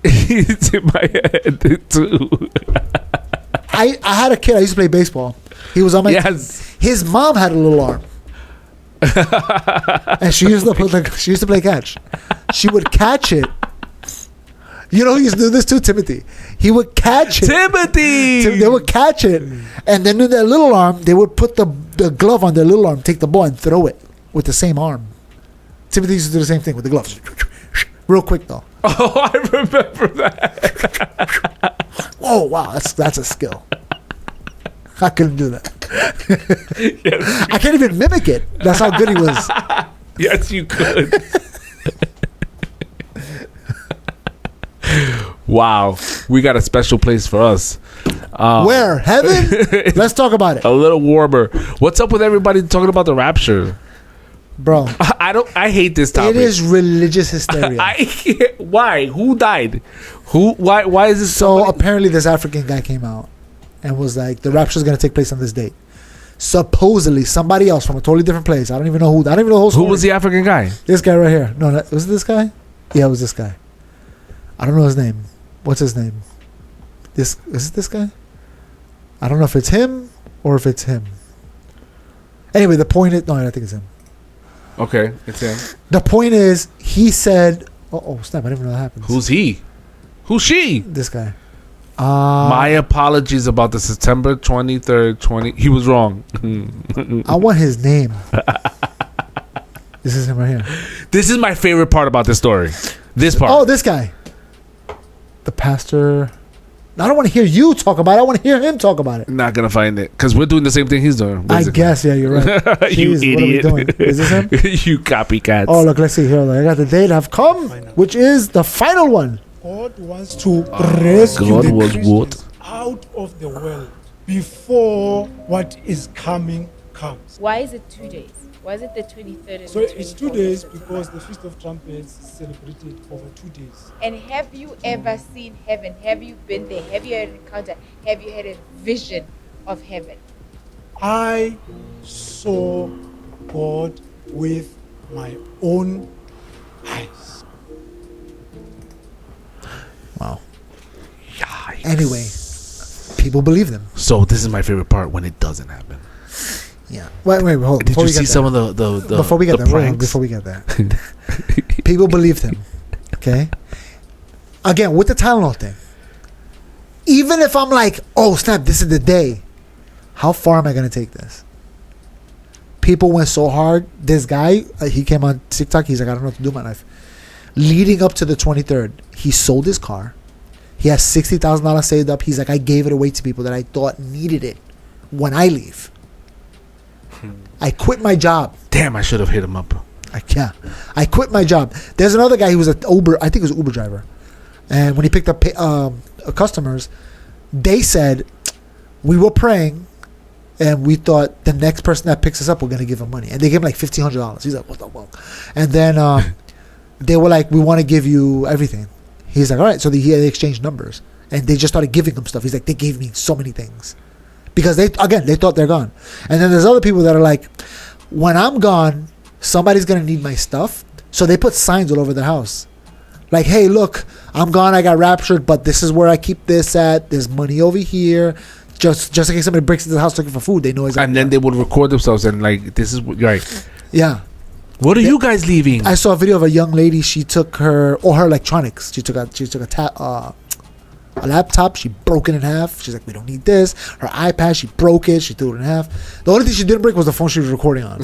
It's in my head too. I had a kid. I used to play baseball. He was on my team. Yes. His mom had a little arm, and she used to play catch. She would catch it. You know who used to do this too? Timothy. He would catch it. Timothy. They would catch it, and then with their little arm, they would put the glove on their little arm, take the ball, and throw it with the same arm. Timothy used to do the same thing with the gloves. Real quick though. Oh, I remember that. Oh wow, that's a skill. I couldn't do that. Yes. I can't even mimic it. That's how good he was. Yes, you could. Wow, we got a special place for us. Where? Heaven? Let's talk about it. A little warmer. What's up with everybody talking about the rapture? Bro, I hate this topic. it is religious hysteria. Why? Who died? Why is this So somebody- apparently this African guy came out and was like, the rapture is going to take place on this date. Supposedly somebody else from a totally different place. I don't even know who. I don't even know the whole who story. was the African guy? This guy right here. No, was it this guy? Yeah, it was this guy. I don't know his name. What's his name? Is it this guy? I don't know if it's him or if it's him. Anyway, the point is, no, I think it's him. Okay, it's him. The point is, he said, oh snap, I didn't even know that happens. Who's he? Who's she? This guy? My apologies about the September 23rd, 20. He was wrong. I want his name. This is him right here. This is my favorite part about this story. This part. Oh, this guy. The pastor. I don't want to hear you talk about it. I want to hear him talk about it. Not gonna find it because we're doing the same thing he's doing. I guess, yeah, you're right. You Jeez, idiot. What are we doing? Is this him? You copycats. Oh, look, let's see here. I got the date have come, which is the final one. God wants to rescue God the was Christians what? out of the world before what is coming comes. Why is it 2 days? Why is it the 23rd and So the it's 24th? 2 days because the Feast of Trumpets is celebrated over 2 days. And have you ever seen heaven? Have you been there? Have you had an encounter? Have you had a vision of heaven? I saw God with my own eyes. Wow. Yikes. Anyway, people believe them. So this is my favorite part when it doesn't happen. Yeah. Wait, hold on. Did you see some of the before we get the there? Hold on, pranks? before we get there, people believed him. Okay. Again, with the Tylenol thing, even if I'm like, oh snap, this is the day, how far am I gonna take this? People went so hard. This guy, he came on TikTok. He's like, I don't know what to do with my life. Leading up to the 23rd, he sold his car. He has $60,000 saved up. He's like, I gave it away to people that I thought needed it when I leave. I quit my job. Damn, I should have hit him up. I quit my job. There's another guy who was an Uber, I think it was an Uber driver. And when he picked up customers, they said, we were praying and we thought the next person that picks us up, we're going to give him money. And they gave him like $1,500. He's like, what the fuck? And then they were like, we want to give you everything. He's like, all right. So they exchanged numbers. And they just started giving him stuff. He's like, they gave me so many things. Because they thought they're gone. And then there's other people that are like, when I'm gone, somebody's going to need my stuff. So they put signs all over their house. Like, hey, look, I'm gone. I got raptured, but this is where I keep this at. There's money over here. Just in case somebody breaks into the house looking for food, they know exactly. And then they would record themselves and like, this is what, right. Yeah. What are you guys leaving? I saw a video of a young lady. She took her electronics. She took a laptop. She broke it in half. She's like, we don't need this. Her iPad, she broke it. She threw it in half. The only thing she didn't break was the phone she was recording on.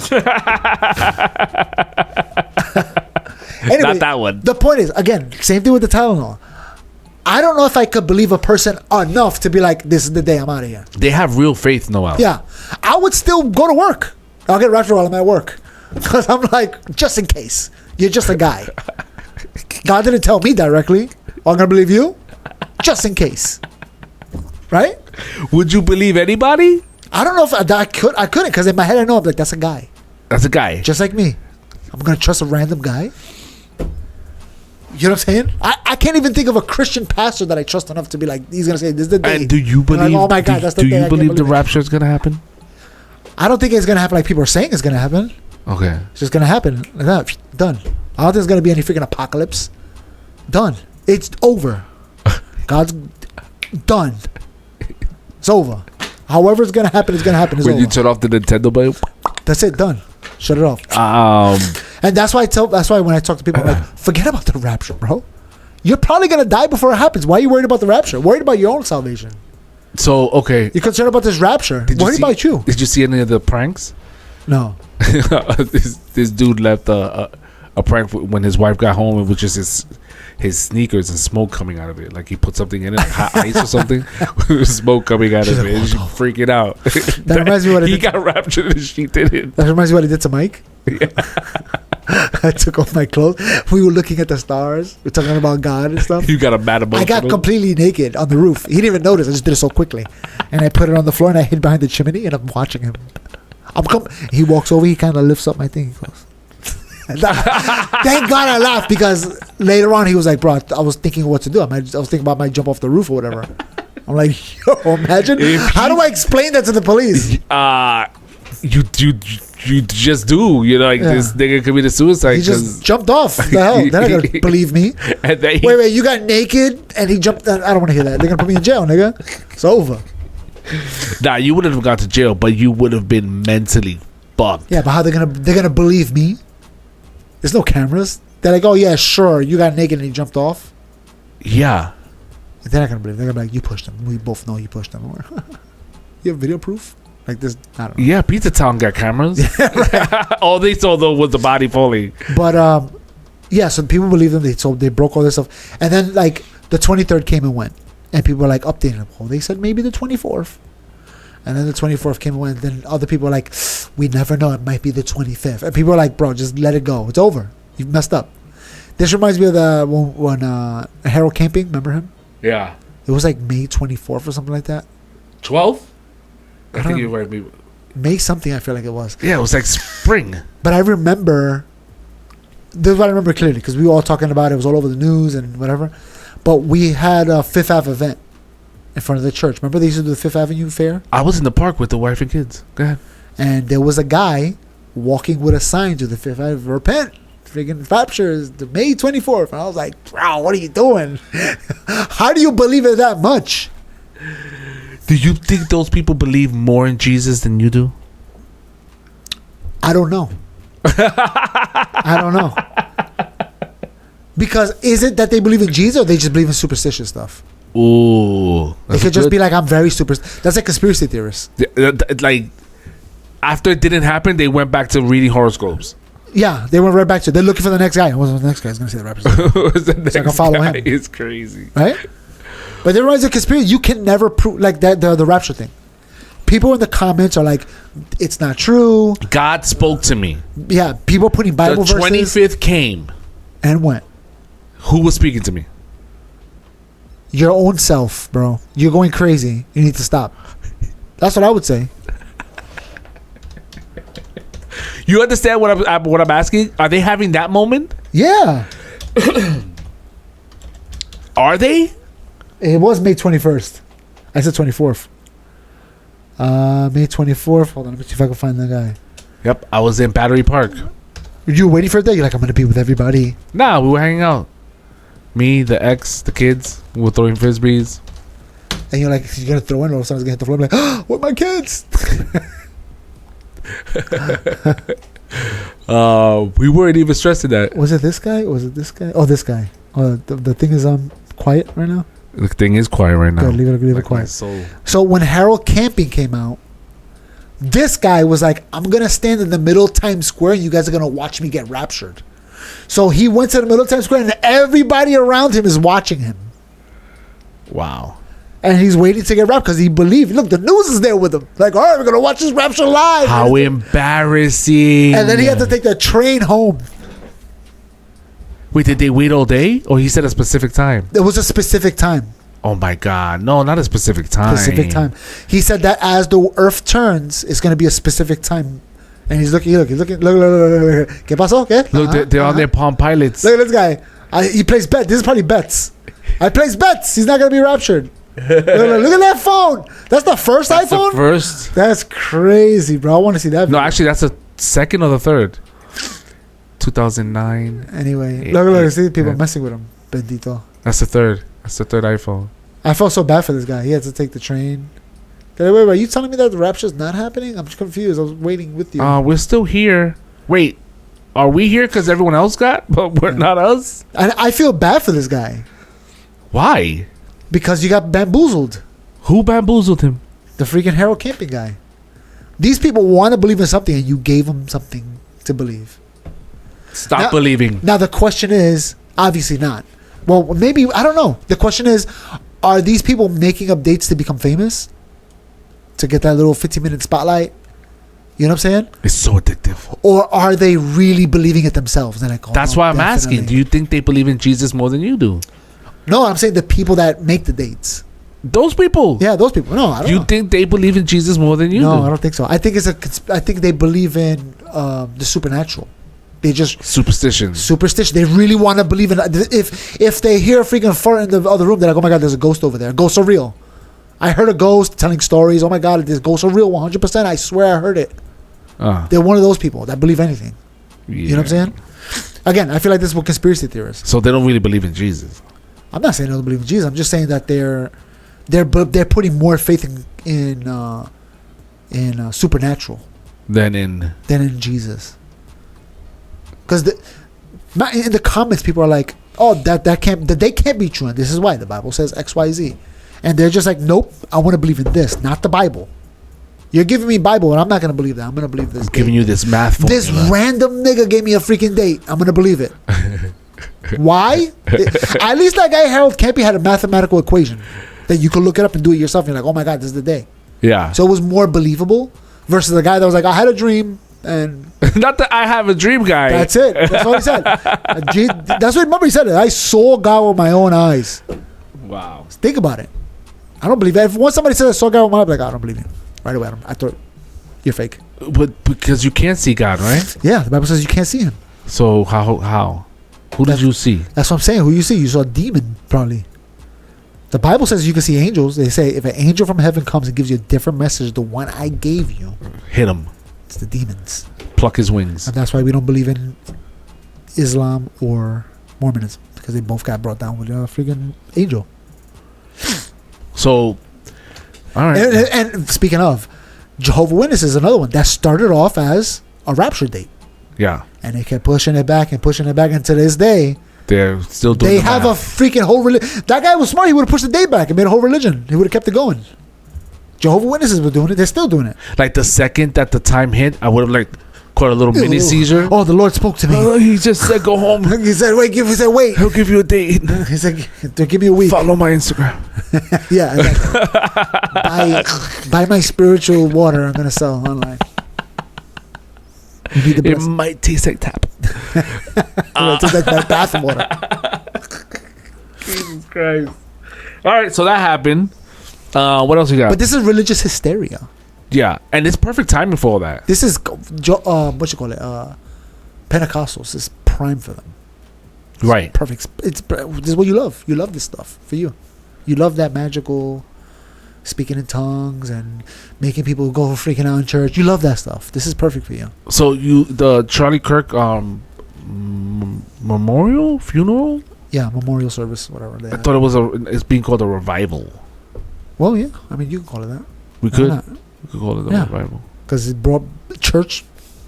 Anyway, Not that one. The point is, again, same thing with the Tylenol. I don't know if I could believe a person enough to be like, this is the day I'm out of here. They have real faith, Noel. Yeah. I would still go to work. I'll get raptured while I'm at work. Because I'm like, just in case. You're just a guy. God didn't tell me directly. I'm going to believe you? Just in case. Right? Would you believe anybody? I don't know if I couldn't, because in my head I know I'm like, that's a guy. That's a guy. Just like me. I'm going to trust a random guy. You know what I'm saying? I can't even think of a Christian pastor that I trust enough to be like, he's going to say, this is the day. And do you believe? Like, oh my God, that's the do day. you I can't believe the it. rapture is gonna happen? I don't think it's going to happen like people are saying it's going to happen. Okay. It's just going to happen like that. Done. I don't think there's going to be any freaking apocalypse. Done. It's over. God's done. It's over. However it's going to happen, it's going to happen. It's When over. you turn off the Nintendo button. That's it. Done. Shut it off. And that's why when I talk to people, I'm like, forget about the rapture, bro. You're probably going to die before it happens. Why are you worried about the rapture? Worried about your own salvation. So, okay. You're concerned about this rapture. Worried about you. Did you see any of the pranks? No. this dude left a prank when his wife got home. It was just his sneakers and smoke coming out of it. Like he put something in it, like hot ice or something. Smoke coming out of it. And she freaking out. That reminds me what he got raptured and she didn't. That reminds me what he did to Mike. Yeah. I took off my clothes. We were looking at the stars. We're talking about God and stuff. You got a mad emotional. I got completely naked on the roof. He didn't even notice. I just did it so quickly. And I put it on the floor and I hid behind the chimney and I'm watching him. He walks over. He kind of lifts up my thing. He goes, thank God I laughed, because later on he was like, bro, I was thinking what to do. I was thinking about my jump off the roof or whatever. I'm like, yo, imagine. How do I explain that to the police? You just do. You know, like this nigga committed suicide. He just jumped off. What the hell? They're not gonna believe me. And then Wait, you got naked and he jumped. I don't want to hear that. They're gonna put me in jail, nigga. It's over. Nah, you wouldn't have gone to jail, but you would have been mentally fucked. Yeah, but how they're gonna believe me? There's no cameras. They're like, oh yeah, sure, you got naked and he jumped off. Yeah. They're not gonna believe. They're gonna be like, you pushed them. We both know you pushed them. You have video proof? Like this? I don't know. Yeah, Pizza Town got cameras. All they saw though was the body falling. But yeah. So people believe them. They broke all this stuff, and then like the 23rd came and went, and people were like updating them. Oh, they said maybe the 24th, and then the 24th came and went. And then other people were like, we never know. It might be the 25th. And people were like, bro, just let it go. It's over. You've messed up. This reminds me of the when Harold Camping. Remember him? Yeah. It was like May 24th or something like that. 12th? I don't think you're right. May something, I feel like it was. Yeah, it was like spring. But I remember, this is what I remember clearly, because we were all talking about it. It was all over the news and whatever. But we had a Fifth Ave event in front of the church. Remember they used to do the Fifth Avenue Fair? I was in the park with the wife and kids. Go ahead. And there was a guy walking with a sign to the Fifth Avenue, repent. Freaking rapture is the May 24th. And I was like, bro, what are you doing? How do you believe it that much? Do you think those people believe more in Jesus than you do? I don't know. I don't know. Because is it that they believe in Jesus or they just believe in superstitious stuff? Ooh. They could just be like, I'm very superstitious. That's like conspiracy theorists. Like, after it didn't happen, they went back to reading horoscopes. Yeah, they went right back to it. They're looking for the next guy. What's the next guy? He's going to say the rapper. So I can follow him. It's crazy. Right? But there was a conspiracy. You can never prove, like that the rapture thing. People in the comments are like, it's not true. God spoke to me. Yeah, people putting Bible the verses. 25th came. And went. Who was speaking to me? Your own self, bro. You're going crazy. You need to stop. That's what I would say. You understand what I'm asking? Are they having that moment? Yeah. Are they? It was May 21st. I said 24th. May 24th. Hold on, let me see if I can find that guy. Yep, I was in Battery Park. You were waiting for a day? You're like, I'm going to be with everybody. Nah, we were hanging out. Me, the ex, the kids. We were throwing frisbees. And you're like, you're going to throw in or someone's going to hit the floor. I'm like, oh, what my kids? We weren't even stressing that. Was it this guy? Or was it this guy? Oh, this guy. Oh, the thing is quiet right now. The thing is quiet right now. Good, leave it quiet. So So when Harold Camping came out, this guy was like, I'm gonna stand in the middle of Times Square and you guys are gonna watch me get raptured. So he went to the middle of Times Square and everybody around him is watching him. wow. And he's waiting to get raptured because he believed. Look, the news is there with him. Like, all right, we're gonna watch this rapture live. How embarrassing. And then he had to take the train home. Wait, did they wait all day? Or he said a specific time? It was a specific time. Oh my God. No, not a specific time. Specific time. He said that as the earth turns, it's going to be a specific time. And he's looking. Look. ¿Qué pasó? ¿Qué? Look, they're on their Palm Pilots. Look at this guy. He plays bets. This is probably bets. I plays bets. He's not going to be raptured. Look at that phone. That's the first That's iPhone? the first. That's crazy, bro. I want to see that No, video. actually, that's the second or the third. 2009. Anyway, look. See people messing with him. Bendito. That's the third. That's the third iPhone. I felt so bad for this guy. He had to take the train. Wait, are you telling me that the rapture's not happening? I'm confused. I was waiting with you. We're still here. Wait, are we here because everyone else got, but we're not us? And I feel bad for this guy Why? because you got bamboozled. Who bamboozled him? The freaking Harold Camping guy. These people want to believe in something, and you gave them something to believe. Stop Now- believing. Now the question is, obviously not. Well, maybe I don't know. The question is, are these people making up dates to become famous? To get that little 15-minute spotlight? You know what I'm saying? It's so addictive. Or are they really believing it themselves? They're like, oh, That's no, why I'm asking. definitely. Do you think they believe in Jesus more than you do? No, I'm saying the people that make the dates. Those people. Yeah, those people. No, I don't You know. think they believe in Jesus more than you No, do? I don't think so. I think I think they believe in the supernatural. They just Superstitions. superstition. They really want to believe in. If they hear a freaking fart in the other room, they're like, oh my god, there's a ghost over there. Ghosts are real. I heard a ghost telling stories. Oh my god, this ghosts are real. 100%. I swear I heard it. They're one of those people that believe anything. You know what I'm saying? Again, I feel like this is what conspiracy theorists. So they don't really believe in Jesus. I'm not saying they don't believe in Jesus. I'm just saying that they're putting more faith in supernatural Than in. than in Jesus. Because in the comments, people are like, oh, that they can't be true, and this is why the Bible says X, Y, Z, and they're just like, nope, I want to believe in this, not the Bible. You're giving me Bible, and I'm not gonna believe that. I'm gonna believe this. I'm giving you this math formula. This random nigga gave me a freaking date. I'm gonna believe it. Why? At least that guy Harold Campy had a mathematical equation that you could look it up and do it yourself. And you're like, oh my god, this is the day. Yeah. So it was more believable versus the guy that was like, I had a dream and Not that I have a dream, guy. that's it. That's what he said. That's what remember he said it. I saw God with my own eyes. Wow. Think about it. I don't believe it. If once somebody says I saw God with my eyes, I'm like, I don't believe you. Right away, I thought you're fake. But because you can't see God, right? Yeah, the Bible says you can't see him. So how? Who did you see? That's what I'm saying. Who you see? You saw a demon, probably. The Bible says you can see angels. They say if an angel from heaven comes and gives you a different message, the one I gave you, Hit him. it's the demons. Pluck his wings. And that's why we don't believe in Islam or Mormonism, because they both got brought down with a freaking angel. So, all right. And speaking of, Jehovah's Witnesses is another one that started off as a rapture date. Yeah. And they kept pushing it back, and to this day, They're still doing they the have math. a freaking whole religion. That guy was smart. He would have pushed the date back and made a whole religion. He would have kept it going. Jehovah's Witnesses were doing it. They're still doing it. Like the second that the time hit, I would have like caught a little mini seizure. Oh, the Lord spoke to me. He just said go home. He said, wait. He said, wait. He'll give you a date. He said, give me a week. Follow my Instagram. Yeah. Exactly. buy my spiritual water. I'm going to sell online. You need the It best. might taste like tap. It's like my bathroom water. Jesus Christ. All right, so that happened. What else you got? But this is religious hysteria. Yeah, and it's perfect timing for all that. This is, what you call it? Pentecostals is prime for them. Right. Perfect. This is what you love. You love this stuff for you. You love that magical speaking in tongues and making people go freaking out in church. You love that stuff. This is perfect for you. So the Charlie Kirk memorial funeral? Yeah, memorial service, whatever. I thought it was it's being called a revival. Well, yeah. I mean, you can call it that. We Why could not? call it a Yeah. revival. Because it brought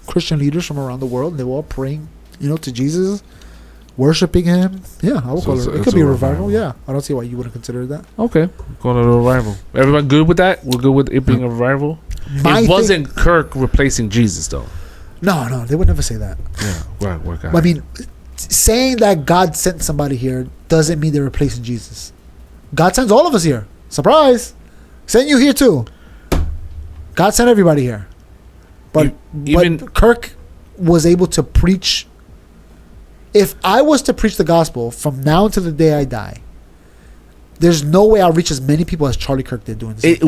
Christian leaders from around the world. And they were all praying, to Jesus, worshiping him. Yeah, I would call it. It could be a revival. Yeah, I don't see why you wouldn't consider that. Okay, call it a revival. Everyone good with that? We're good with it being a revival. It wasn't Kirk replacing Jesus though. No, they would never say that. Yeah, right. Work out. I mean, saying that God sent somebody here doesn't mean they're replacing Jesus. God sends all of us here. Surprise! Sent you here too. God sent everybody here. But Even Kirk was able to preach. If I was to preach the gospel from now until the day I die, there's no way I'll reach as many people as Charlie Kirk did doing this.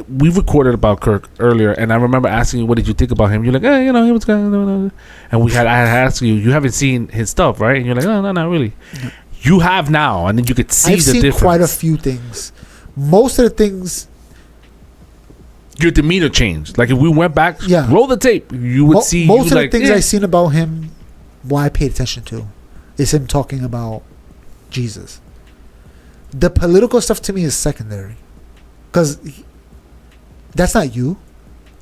we recorded about Kirk earlier, and I remember asking you, "What did you think about him?" You're like, "He was kind of," and I had asked you, "You haven't seen his stuff, right?" And you're like, "No, not really." You have now, and then you could see I've the seen difference. quite a few things. Most of the things, Your demeanor changed. Like if we went back, Yeah. roll the tape, you would see most you of like, the things eh. I've seen about him, what I paid attention to, is him talking about Jesus. The political stuff to me is secondary, because that's not you,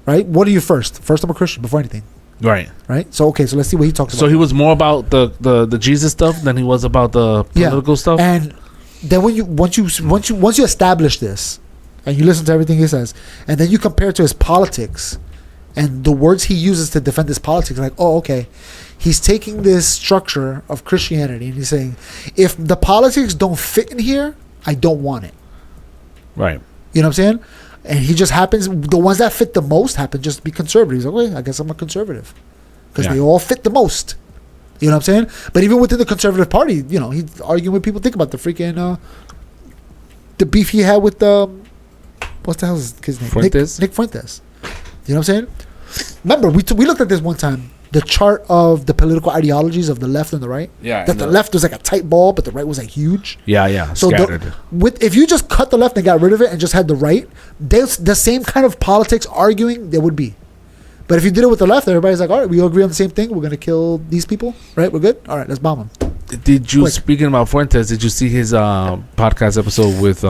right? What are you first? First, I'm a Christian before anything, Right. right? So okay, so let's see what he talks about. So he was more about the Jesus stuff than he was about the political stuff. And then once you establish this, and you listen to everything he says, and then you compare it to his politics, and the words he uses to defend his politics, like, oh, okay, he's taking this structure of Christianity and he's saying, if the politics don't fit in here, I don't want it. Right. You know what I'm saying? And he just happens, the ones that fit the most happen just to be conservatives. Okay, I guess I'm a conservative. Because Yeah. they all fit the most. You know what I'm saying? But even within the conservative party, he's arguing with people. Think about the freaking, the beef he had with, what the hell is his name? Fuentes? Nick Fuentes. You know what I'm saying? Remember, we looked at this one time. The chart of the political ideologies of the left and the right. Yeah. That the left was like a tight ball, but the right was like huge. Yeah. So Scattered. if you just cut the left and got rid of it and just had the right, there's the same kind of politics arguing there would be. But if you did it with the left, everybody's like, all right, we all agree on the same thing. We're going to kill these people, right? We're good? All right, let's bomb them. Did you, Quick. speaking about Fuentes, did you see his podcast episode with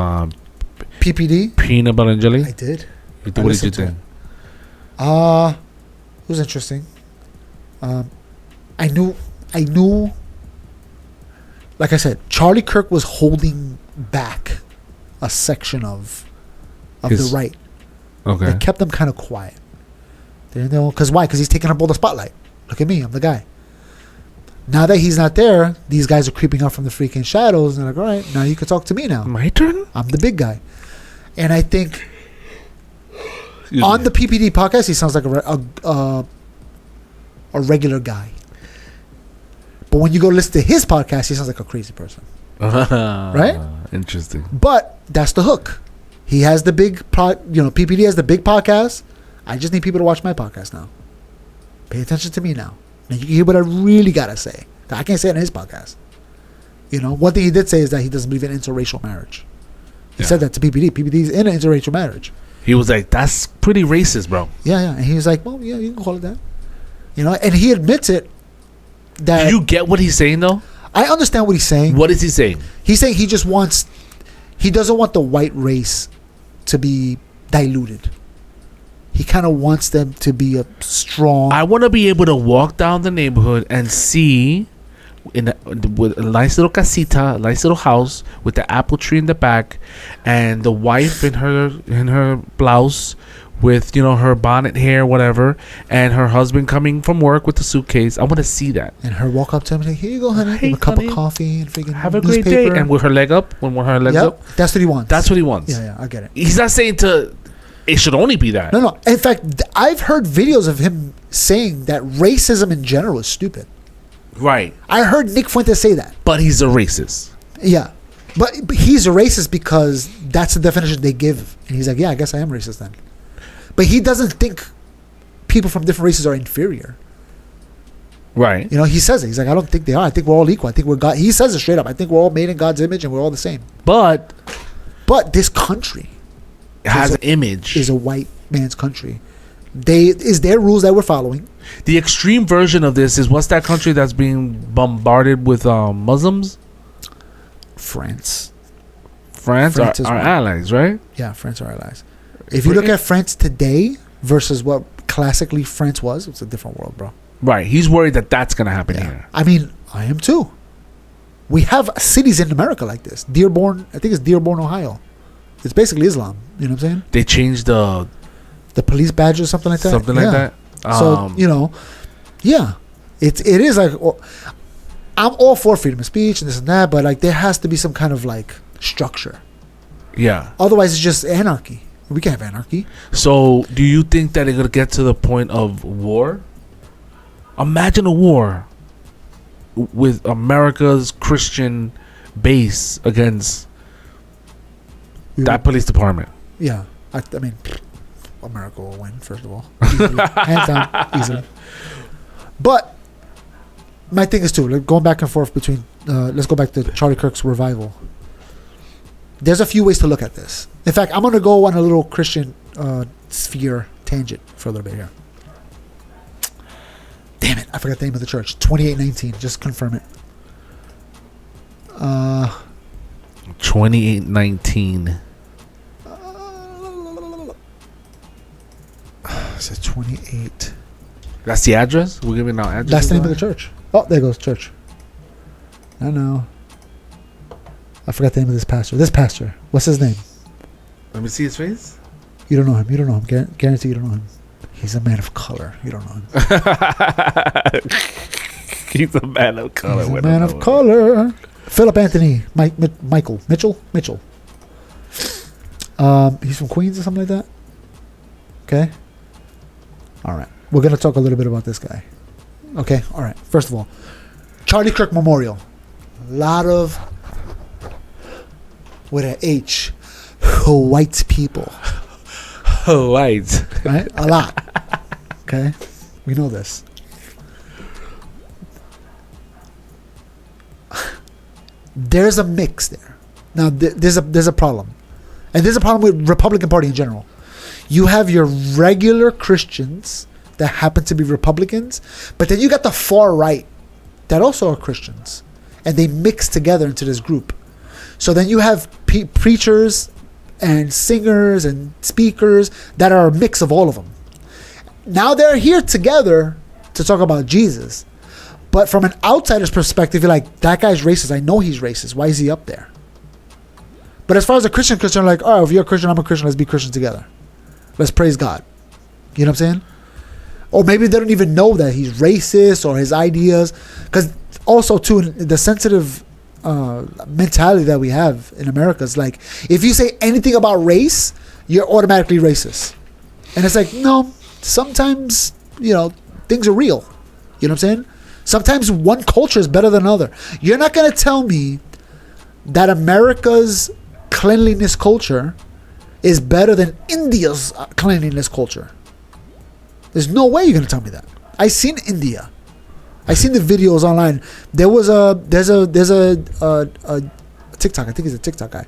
PPD? Peanut Butter and Jelly? I did. What did you listened to think? It was interesting. I knew like I said, Charlie Kirk was holding back a section of the right. Okay. They kept them kind of quiet. They know, because why? Because he's taking up all the spotlight. Look at me, I'm the guy. Now that he's not there, these guys are creeping up from the freaking shadows, and they're like, all right, now you can talk to me now. My turn? I'm the big guy. And I think on the PPD podcast, he sounds like a regular guy. But when you go listen to his podcast, he sounds like a crazy person. Right? Interesting. But that's the hook. He has the big, PPD has the big podcast. I just need people to watch my podcast now. Pay attention to me now. And you can hear what I really got to say. I can't say it in his podcast. One thing he did say is that he doesn't believe in interracial marriage. He said that to PPD. PPD's in an interracial marriage. He was like, that's pretty racist, bro. Yeah. And he was like, well, yeah, you can call it that. And he admits it. That Do you get what he's saying, though? I understand what he's saying. What is he saying? He's saying he doesn't want the white race to be diluted. He kind of wants them to be a strong. I want to be able to walk down the neighborhood and see with a nice little casita, a nice little house with the apple tree in the back, and the wife in her blouse with her bonnet hair, whatever, and her husband coming from work with the suitcase. I want to see that. And her walk up to him and say, "Here you go, honey. Hey, Have a cup honey. of coffee and freaking Have a great day." And with her leg up, up, that's what he wants. that's what he wants. Yeah, I get it. He's not saying it should only be that. No. In fact, I've heard videos of him saying that racism in general is stupid. Right. I heard Nick Fuentes say that. But he's a racist. Yeah. But he's a racist because that's the definition they give. And he's like, yeah, I guess I am racist then. But he doesn't think people from different races are inferior. Right. He says it. He's like, I don't think they are. I think we're all equal. I think we're God. He says it straight up. I think we're all made in God's image and we're all the same. But this country has an image. Is a white man's country. Is their rules that we're following. The extreme version of this is, what's that country that's being bombarded with Muslims? France. France are is our one. allies, right? Yeah, France are allies. If you look at France today versus what classically France was, it's a different world, bro. Right. He's worried that that's going to happen here. I mean, I am too. We have cities in America like this. Dearborn, I think it's Dearborn, Ohio. It's basically Islam. You know what I'm saying? They changed the police badge or something like that. Something like that. So yeah, it is like, I'm all for freedom of speech and this and that, but like there has to be some kind of like structure. Yeah. Otherwise, it's just anarchy. We can't have anarchy. So, do you think that it's gonna get to the point of war? Imagine a war with America's Christian base against that police department. Yeah, I mean, America will win, first of all. Easily. Hands down, easily. But my thing is too, like going back and forth between, let's go back to Charlie Kirk's revival. There's a few ways to look at this. In fact, I'm going to go on a little Christian sphere tangent for a little bit here. Damn it, I forgot the name of the church. 2819, just confirm it. 2819. Is it 28? That's the address? We're giving out address? That's the name of the church. Oh, there goes church. I know. I forgot the name of this pastor. This pastor. What's his name? Let me see his face. You don't know him. You don't know him. Guarantee you don't know him. He's a man of color. You don't know him. He's a man of color. He's a man of color. Philip Anthony. Mitchell. He's from Queens or something like that. Okay. All right. We're going to talk a little bit about this guy. Okay. All right. First of all, Charlie Kirk Memorial. A lot of, with an H, white people. White. Right? A lot. Okay. We know this. There's a mix there. Now, there's a problem. And there's a problem with Republican Party in general. You have your regular Christians that happen to be Republicans, but then you got the far right that also are Christians, and they mix together into this group. So then you have preachers and singers and speakers that are a mix of all of them. Now they're here together to talk about Jesus, But from an outsider's perspective, you're like, that guy's racist. I know he's racist. Why is he up there? But as far as a Christian concerned, like, oh, if you're a Christian, I'm a Christian. Let's be Christians together. Let's praise God. You know what I'm saying? Or maybe they don't even know that he's racist or his ideas. Because also, too, the sensitive mentality that we have in America is like, if you say anything about race, you're automatically racist. And it's like, no, sometimes, things are real. You know what I'm saying? Sometimes one culture is better than another. You're not going to tell me that America's cleanliness culture is better than India's cleanliness culture. There's no way you're going to tell me that. I seen India. I seen the videos online. There's a TikTok. I think he's a TikTok guy.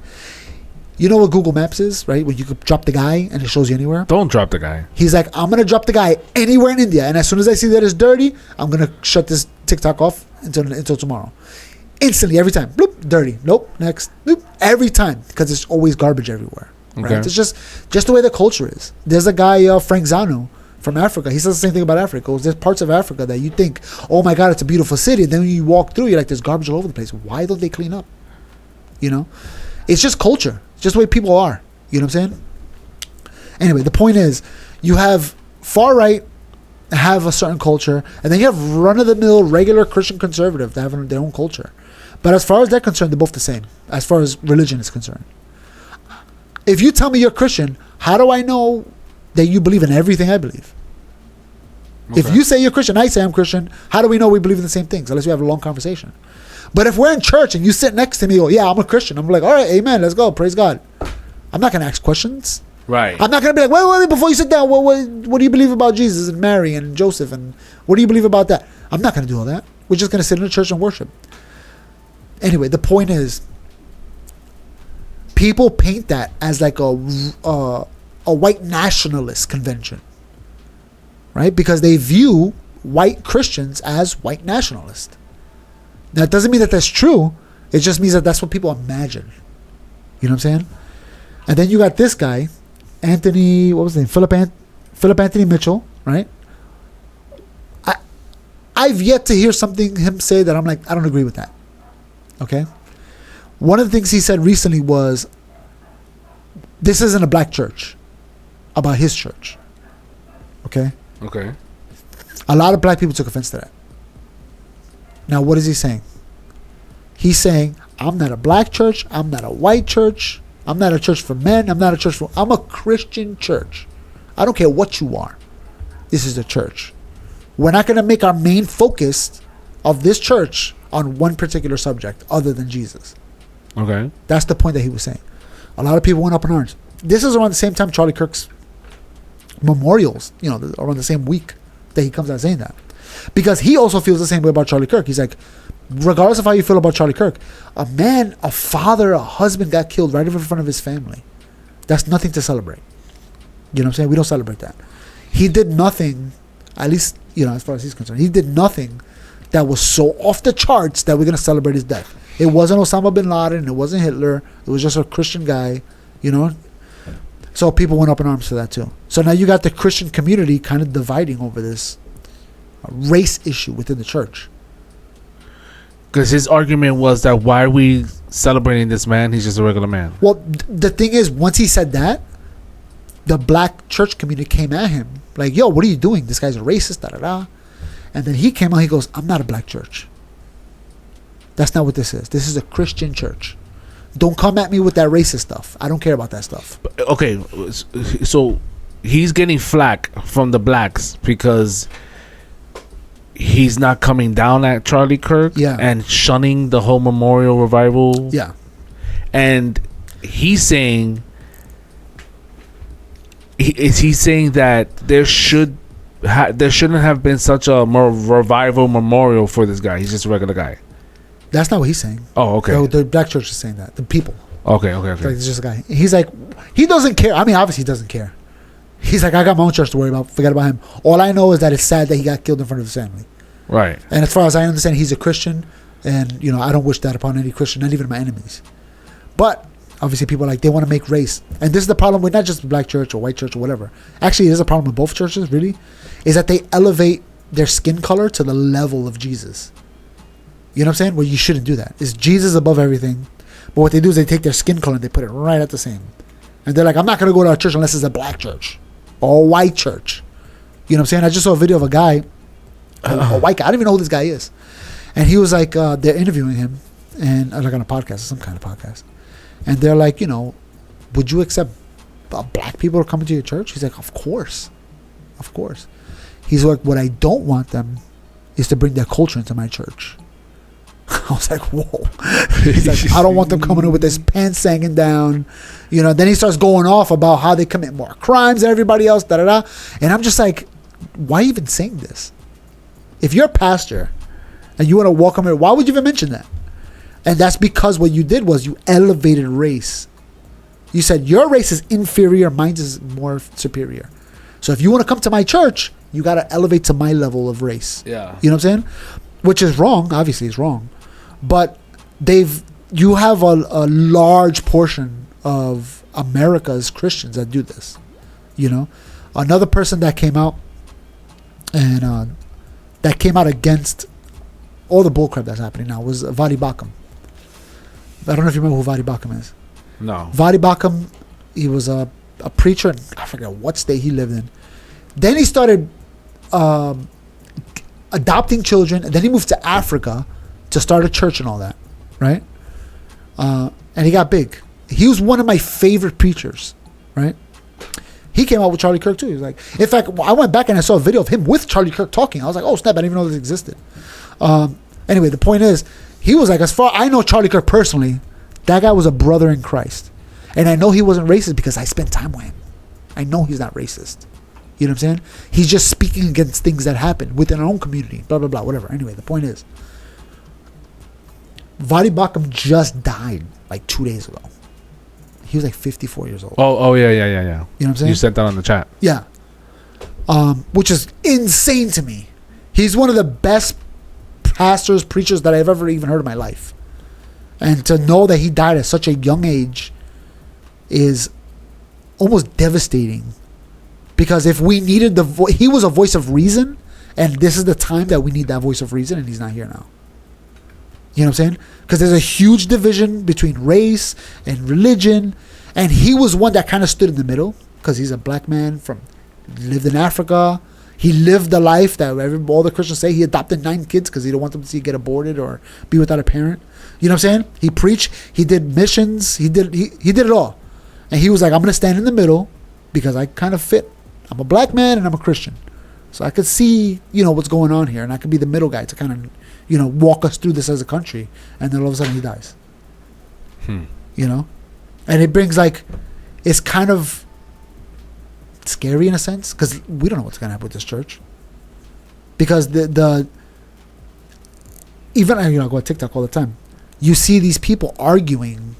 You know what Google Maps is, right? When you could drop the guy and it shows you anywhere. Don't drop the guy. He's like, I'm going to drop the guy anywhere in India. And as soon as I see that it's dirty, I'm going to shut this TikTok off until tomorrow. Instantly, every time. Bloop, dirty. Nope, next. Bloop, every time. Because there's always garbage everywhere. Right? Okay. It's just the way the culture is. There's a guy, Frank Zano, from Africa. He says the same thing about Africa. There's parts of Africa that you think, oh my God, it's a beautiful city. And then when you walk through, you're like, there's garbage all over the place. Why don't they clean up? It's just culture. It's just the way people are. You know what I'm saying? Anyway, the point is, you have far right have a certain culture, and then you have run-of-the-mill regular Christian conservative that have their own culture. But as far as they're concerned, they're both the same, as far as religion is concerned. If you tell me you're Christian, how do I know that you believe in everything I believe? Okay. If you say you're Christian, I say I'm Christian, how do we know we believe in the same things? Unless we have a long conversation. But if we're in church and you sit next to me and go, yeah, I'm a Christian, I'm like, all right, amen, let's go, praise God. I'm not going to ask questions. Right. I'm not going to be like, wait, before you sit down, what do you believe about Jesus and Mary and Joseph? And what do you believe about that? I'm not going to do all that. We're just going to sit in the church and worship. Anyway, the point is, people paint that as like a white nationalist convention, right? Because they view white Christians as white nationalists. Now, it doesn't mean that that's true. It just means that that's what people imagine. You know what I'm saying? And then you got this guy, Anthony, what was his name? Philip Anthony Mitchell, right? I've yet to hear something him say that I'm like, I don't agree with that. Okay? One of the things he said recently was, this isn't a black church, about his church. Okay? Okay. A lot of black people took offense to that. Now, what is he saying? He's saying, I'm not a black church. I'm not a white church. I'm not a church for men. I'm not a church for... I'm a Christian church. I don't care what you are. This is the church. We're not going to make our main focus of this church on one particular subject other than Jesus. Okay. That's the point that he was saying. A lot of people went up in arms. This is around the same time Charlie Kirk's memorials, around the same week that he comes out saying that. Because he also feels the same way about Charlie Kirk. He's like, regardless of how you feel about Charlie Kirk, a man, a father, a husband got killed right in front of his family. That's nothing to celebrate. You know what I'm saying? We don't celebrate that. He did nothing, at least, as far as he's concerned, he did nothing that was so off the charts that we're going to celebrate his death. It wasn't Osama bin Laden. It wasn't Hitler. It was just a Christian guy, So people went up in arms for that too. So now you got the Christian community kind of dividing over this race issue within the church. Because his argument was that why are we celebrating this man? He's just a regular man. Well, the thing is, once he said that, the black church community came at him. Like, yo, what are you doing? This guy's a racist, da-da-da. And then he came out, he goes, I'm not a black church. That's not what this is. This is a Christian church. Don't come at me with that racist stuff. I don't care about that stuff. Okay, so he's getting flack from the blacks because he's not coming down at Charlie Kirk and shunning the whole memorial revival. Yeah. And he's saying, he's saying that there shouldn't have been such a revival memorial for this guy. He's just a regular guy. That's not what he's saying. Oh, okay. The black church is saying that. The people. Okay. Like, it's just a guy. He's like, he doesn't care. I mean, obviously he doesn't care. He's like, I got my own church to worry about. Forget about him. All I know is that it's sad that he got killed in front of his family. Right. And as far as I understand, he's a Christian. And, I don't wish that upon any Christian, not even my enemies. But obviously people they want to make race. And this is the problem with not just black church or white church or whatever. Actually, it is a problem with both churches, really. Is that they elevate their skin color to the level of Jesus. You know what I'm saying? Well, you shouldn't do that. It's Jesus above everything. But what they do is they take their skin color and they put it right at the same. And they're like, I'm not going to go to a church unless it's a black church or a white church. You know what I'm saying? I just saw a video of a guy, a white guy. I don't even know who this guy is. And he was like, they're interviewing him, and like on a podcast, some kind of podcast. And they're like, you know, would you accept black people to come into your church? He's like, of course. Of course. He's like, what I don't want them is to bring their culture into my church. I was like, whoa. He's like, I don't want them coming in with their pants sagging down. You know, then he starts going off about how they commit more crimes than everybody else, da-da-da. And I'm just like, why even saying this? If you're a pastor and you want to welcome it, why would you even mention that? And that's because what you did was you elevated race. You said, your race is inferior, mine is more superior. So if you want to come to my church, you got to elevate to my level of race. Yeah. You know what I'm saying? Which is wrong. Obviously, it's wrong. But you have a large portion of America's Christians that do this. You know? Another person that came out and that came out against all the bullcrap that's happening now was Vadi Bakum. I don't know if you remember who Vadi Bakum is. No. Vadi Bakum, he was a preacher in, I forget what state he lived in. Then he started adopting children, and then he moved to Africa to start a church and all that, right? And he got big. He was one of my favorite preachers, right? He came out with Charlie Kirk too. He was like, in fact, I went back and I saw a video of him with Charlie Kirk talking. I was like, oh snap, I didn't even know this existed. Anyway, the point is, he was like, as far I know Charlie Kirk personally, that guy was a brother in Christ. And I know he wasn't racist because I spent time with him. I know he's not racist. You know what I'm saying? He's just speaking against things that happen within our own community, blah, blah, blah, whatever. Anyway, the point is, Vadi Bakum just died like 2 days ago. He was like 54 years old. Oh, yeah. You know what I'm saying? You sent that on the chat. Yeah. Which is insane to me. He's one of the best pastors, preachers that I've ever even heard in my life. And to know that he died at such a young age is almost devastating. Because if we needed he was a voice of reason, and this is the time that we need that voice of reason, and he's not here now. You know what I'm saying? Because there's a huge division between race and religion, and he was one that kind of stood in the middle because he's a black man lived in Africa. He lived the life that all the Christians say. He adopted 9 kids because he don't want them to see get aborted or be without a parent. You know what I'm saying? He preached. He did missions. He did it all. And he was like, I'm going to stand in the middle because I kind of fit. I'm a black man and I'm a Christian. So I could see, what's going on here. And I could be the middle guy to kind of, walk us through this as a country. And then all of a sudden he dies. And it brings it's kind of scary in a sense because we don't know what's going to happen with this church. Because even I go on TikTok all the time. You see these people arguing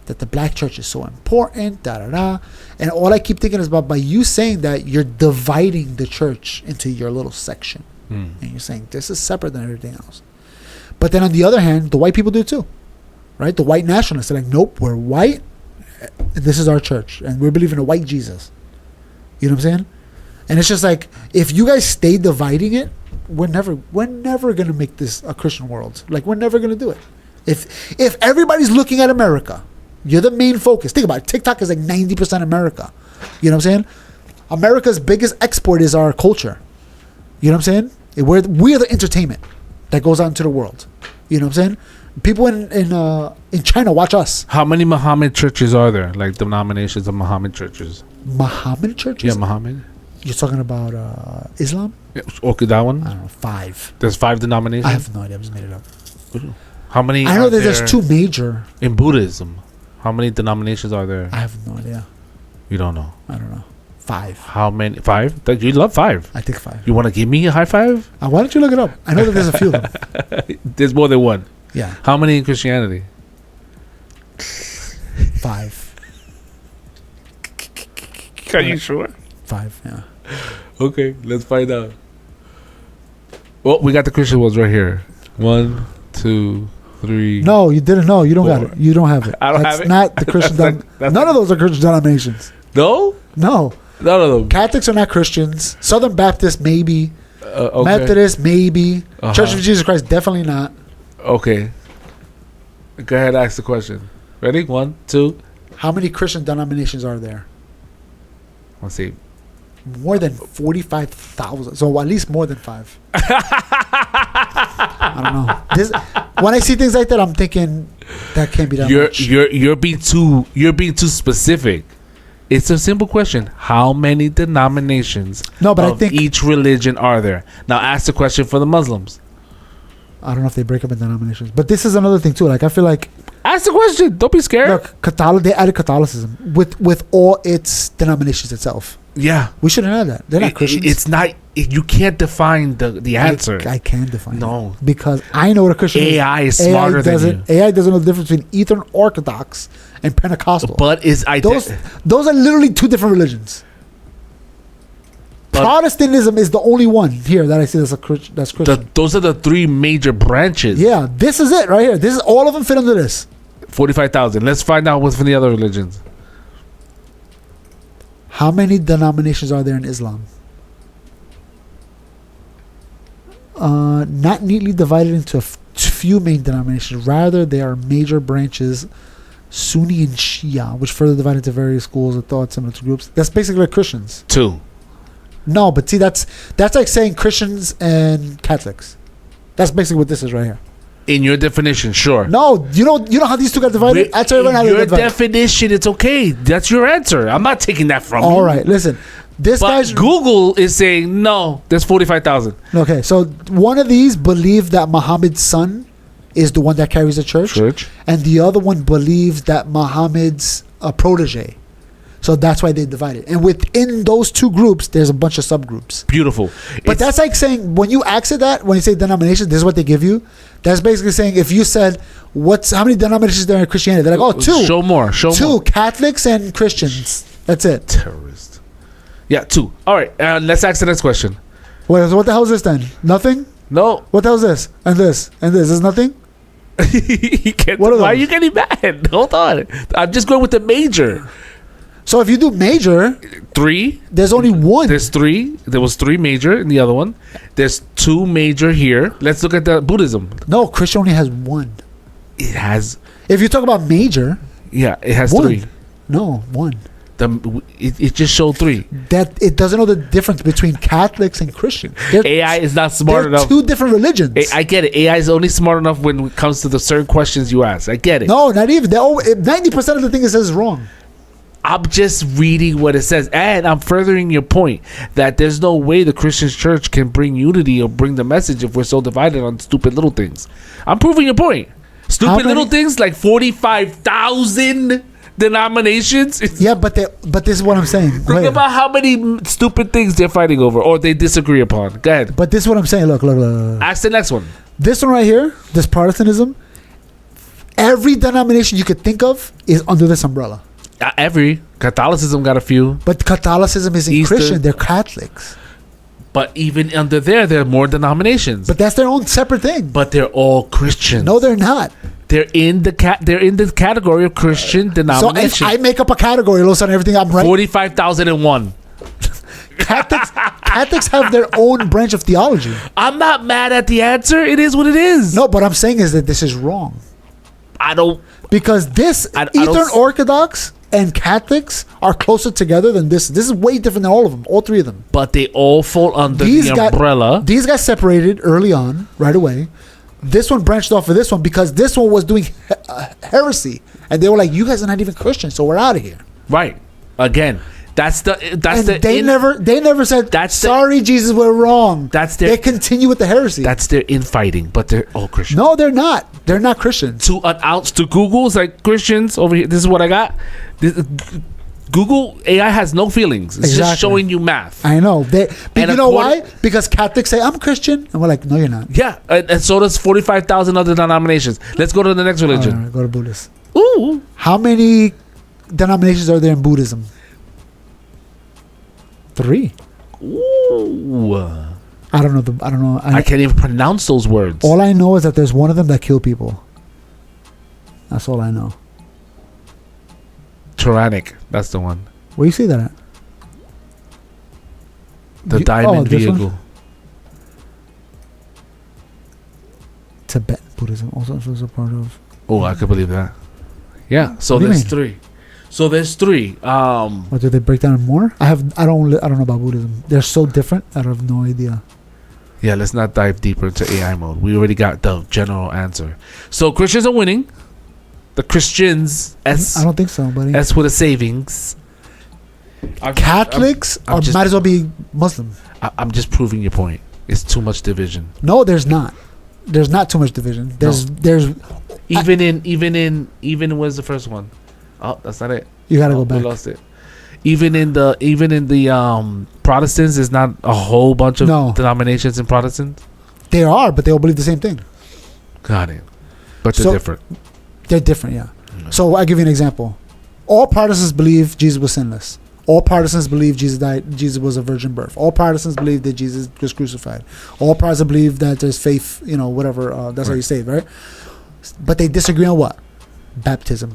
that the black church is so important, da-da-da. And all I keep thinking is about by you saying that, you're dividing the church into your little section. And you're saying this is separate than everything else. But then on the other hand, the white people do too. Right? The white nationalists are like, nope, we're white. And this is our church. And we believe in a white Jesus. You know what I'm saying? And it's just like, if you guys stay dividing it, we're never going to make this a Christian world. We're never going to do it. If everybody's looking at America, you're the main focus. Think about it. TikTok is 90% America. You know what I'm saying? America's biggest export is our culture. You know what I'm saying? We're the entertainment that goes out into the world. You know what I'm saying? People in China watch us. How many Muhammad churches are there? Denominations of Muhammad churches. Muhammad churches? Yeah, Muhammad. You're talking about Islam? Yeah, okay, that one? I don't know, 5. There's 5 denominations? I have no idea. I just made it up. How many? I know that there's 2 major. In Buddhism, how many denominations are there? I have no idea. You don't know? I don't know. 5. How many? 5? You love 5. I think 5. You want to give me a high five? Why don't you look it up? I know that there's a few of them. There's more than one. Yeah. How many in Christianity? 5. Are you sure? 5, yeah. Okay, let's find out. Well, we got the Christian ones right here. 1, 2, 3. No, you didn't know. You don't 4. got it. You don't have it. I don't That's have it. Not the Christian. None of those are Christian denominations. No? No. None of them. Catholics are not Christians. Southern Baptists, maybe. Okay. Methodist, maybe. Uh-huh. Church of Jesus Christ, definitely not. Okay. Go ahead, ask the question. Ready? 1, 2. How many Christian denominations are there? Let's see. More than 45,000. So at least more than 5. I don't know. When I see things like that, I'm thinking that can't be that much. You're being too specific. It's a simple question. How many denominations No, but I of think each religion are there? Now ask the question for the Muslims. I don't know if they break up in denominations, but this is another thing too. Like I feel like Ask the question. Don't be scared. look, they added Catholicism with all its denominations itself. Yeah. We shouldn't have that. They're not Christians. It's not. You can't define the answer. I can define No. it because I know what a Christian AI is is. smarter than you. AI doesn't know the difference between Eastern Orthodox and Pentecostal. But is those are literally two different religions. But- Protestantism is the only one here that I see that's Christian. those are the 3 major branches. Yeah, this is it right here. This is all of them fit under this. 45,000. Let's find out what's from the other religions. How many denominations are there in Islam? Not neatly divided into few main denominations. Rather, they are major branches, Sunni and Shia, which further divide into various schools of thought similar to groups. That's basically like Christians. 2. No, but see, that's like saying Christians and Catholics. That's basically what this is right here. In your definition, sure. No, you know how these two got divided? I'll tell you right now how they Your got divided. definition, it's okay. That's your answer. I'm not taking that from you. All right, listen. This But guy's Google is saying no. There's 45,000. okay. So one of these believe that Muhammad's son is the one that carries the church, and the other one believes that Muhammad's a protege. So that's why they divided. And within those two groups, there's a bunch of subgroups. Beautiful. But that's like saying when you accent that, when you say denomination, this is what they give you. That's basically saying if you said how many denominations there in Christianity, they're like, 2. Show more. Show Two more. Catholics and Christians. That's it. Terrorist. Yeah, 2. All right. Let's ask the next question. Wait, so what the hell is this then? Nothing? No. What the hell is this? And this? And this? Is nothing? What are Why are those? you getting mad? Hold on. I'm just going with the major. So if you do major, 3. there's only one. There's 3. There was 3 major in the other one. There's 2 major here. Let's look at the Buddhism. No, Christian only has one. It has. If you talk about major, Yeah, it has one. 3. No, one. It just showed 3. That it doesn't know the difference between Catholics and Christians. AI is not smart they're enough. two different religions. I get it. AI is only smart enough when it comes to the certain questions you ask. I get it. No, not even. 90% of the thing it says is wrong. I'm just reading what it says, and I'm furthering your point that there's no way the Christian church can bring unity or bring the message if we're so divided on stupid little things. I'm proving your point. Stupid little things like 45,000 denominations. Yeah, but this is what I'm saying. Think about how many stupid things they're fighting over or they disagree upon. Go ahead. But this is what I'm saying. Look. Ask the next one. This one right here, this Protestantism, every denomination you could think of is under this umbrella. Every Catholicism got a few, But Catholicism isn't Eastern. Christian; they're Catholics. but even under there are more denominations. But that's their own separate thing. But they're all Christians. No, they're not. They're in the category of Christian So denominations. if I make up a category, all of a sudden everything I'm right. 45,001. Catholics have their own branch of theology. I'm not mad at the answer. It is what it is. No, what I'm saying is that this is wrong I don't. because this I don't Eastern s- Orthodox and Catholics are closer together than this. This is way different than all of them, all 3 of them. But they all fall under the umbrella. These guys separated early on, right away. This one branched off of this one because this one was doing heresy, and they were like, "You guys are not even Christians, so we're out of here." Right. Again, that's They never said, That's the- "Sorry, Jesus, we're wrong." They continue with the heresy. That's their infighting, but they're all Christians. No, they're not. They're not Christians. To Google, it's like Christians over here. This is what I got. Google AI has no feelings. It's just showing you math. I know. But And you know why? Because Catholics say, "I'm Christian," and we're like, "No, you're not." Yeah, and so does 45,000 other denominations. Let's go to the next religion. All right, go to Buddhist. Ooh. How many denominations are there in Buddhism? 3. Ooh. I don't know. I don't know. I can't even pronounce those words. All I know is that there's one of them that kill people. That's all I know. Tyrannic. That's the one. Where you see that at? The You- diamond this one? vehicle. Tibetan Buddhism also was a part of. Oh, I could believe that. Yeah. So What do you there's mean? three. So there's three. Or did they break down more? I don't know about Buddhism. They're so different. I have no idea. Yeah, let's not dive deeper into AI mode. We already got the general answer. So Christians are winning. The Christians, S. I don't think so, buddy. S with a savings. Catholics I'm just- might as well be Muslim. I'm just proving your point. It's too much division. No, there's not. There's not too much division. There's Even was the first one. Oh, that's not it. you gotta go We back. lost it. Even in the Protestants, there's not a whole bunch of No. denominations in Protestants. They are, but they all believe the same thing. Got it. But they're So- different. They're different, yeah. So I give you an example. All Protestants believe Jesus was sinless. All Protestants believe Jesus died. Jesus was a virgin birth. All Protestants believe that Jesus was crucified. All Protestants believe that there's faith. Whatever. That's how Right. you say it, right? But they disagree on what? Baptism.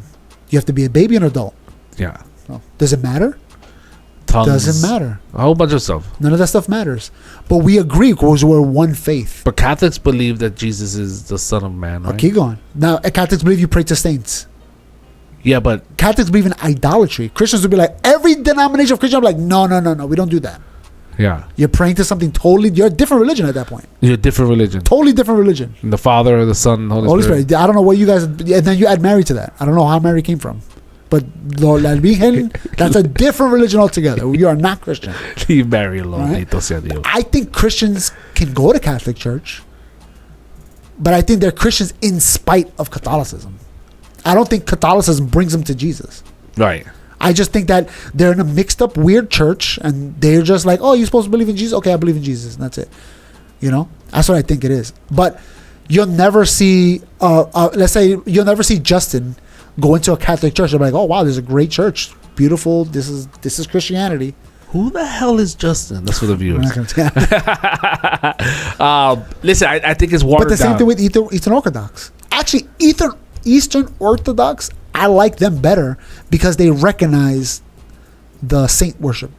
You have to be a baby and adult. Yeah. No. Does it matter? Tongues. Doesn't matter. A whole bunch of stuff. None of that stuff matters. But we agree because we're one faith. But Catholics believe that Jesus is the Son of Man, right? Keep going. Now, Catholics believe you pray to saints. Yeah, but Catholics believe in idolatry. Christians would be like, every denomination of Christian, I'm like, no, we don't do that. yeah, You're praying to something totally, you're a different religion at that point. you're a different religion. Totally different religion. The Father, the Son, the Holy Holy Spirit. Spirit. I don't know what you guys, and then you add Mary to that. I don't know how Mary came from. But Lord, la Virgen, that's a different religion altogether. You are not Christian. Leave Mary alone. Right? Bendito sea Dios. I think Christians can go to Catholic church, but I think they're Christians in spite of Catholicism. I don't think Catholicism brings them to Jesus. Right. I just think that they're in a mixed up weird church and they're just like, oh, you're supposed to believe in Jesus? Okay, I believe in Jesus. And that's it. That's what I think it is. But you'll never see, let's say, you'll never see Justin go into a Catholic church and be like, oh, wow, there's a great church. Beautiful. This is Christianity. Who the hell is Justin? That's for the We're viewers. not gonna Listen, I think it's watered But the same down. thing with Eastern Orthodox. Actually, Eastern Orthodox, I like them better because they recognize the saint worship.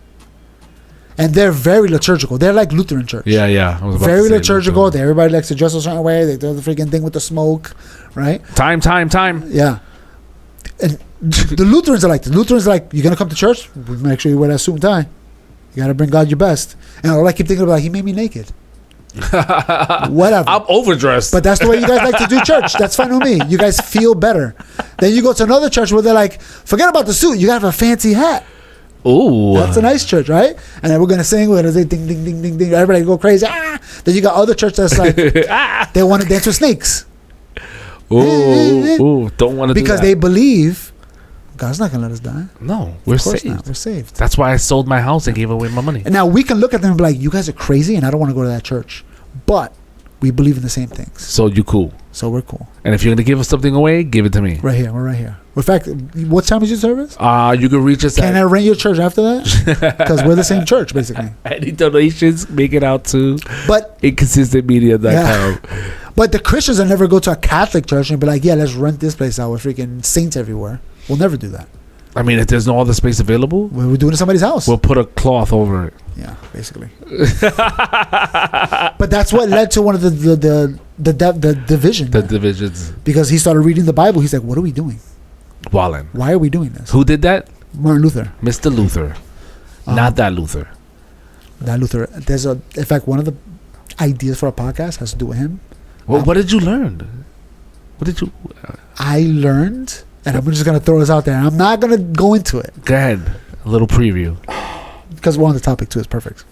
And they're very liturgical. They're like Lutheran church. Yeah. I was about Very to say liturgical. Lutheran. Everybody likes to dress a certain way. They do the freaking thing with the smoke, right? Time. Yeah. And the Lutherans are like this. Lutherans are like, you're going to come to church? Make sure you wear that suit and tie. You got to bring God your best. And all I keep thinking about, he made me naked. Whatever. I'm overdressed. But that's the way you guys like to do church. That's fine with me. You guys feel better. Then you go to another church where they're like, forget about the suit. You got to have a fancy hat. Ooh. That's a nice church, right? And then we're going to sing. We're going to say ding, ding, ding, ding, ding. Everybody go crazy. Ah! Then you got other church that's like, they want to dance with snakes. Ooh. Don't want to do Because that. they believe God's not going to let us die. No, we're Of course saved. not. We're saved. That's why I sold my house and gave away my money. And now we can look at them and be like, you guys are crazy and I don't want to go to that church. But we believe in the same things. So you cool. So we're cool. And if you're gonna give us something away, give it to me. Right here. We're right here. In fact, what time is your service? You can reach us Can I at rent your church after that? Because we're the same church, basically. any donations. Make it out to But inconsistentmedia.com. but the Christians will never go to a Catholic church and be like, yeah, let's rent this place out with freaking saints everywhere. We'll never do that. I mean, if there's no other space available, We're doing it in somebody's house. we'll put a cloth over it. Yeah, basically. But that's what led to one of the division. The divisions. Because he started reading the Bible. He's like, what are we doing? Wallen. Why are we doing this? Who did that? Martin Luther. Mr. Luther. Not that Luther. That Luther. In fact, one of the ideas for a podcast has to do with him. Well, what did you learn? What did you? I learned, and I'm just going to throw this out there. I'm not going to go into it Go ahead. A little preview. because we're on the topic too. It's perfect.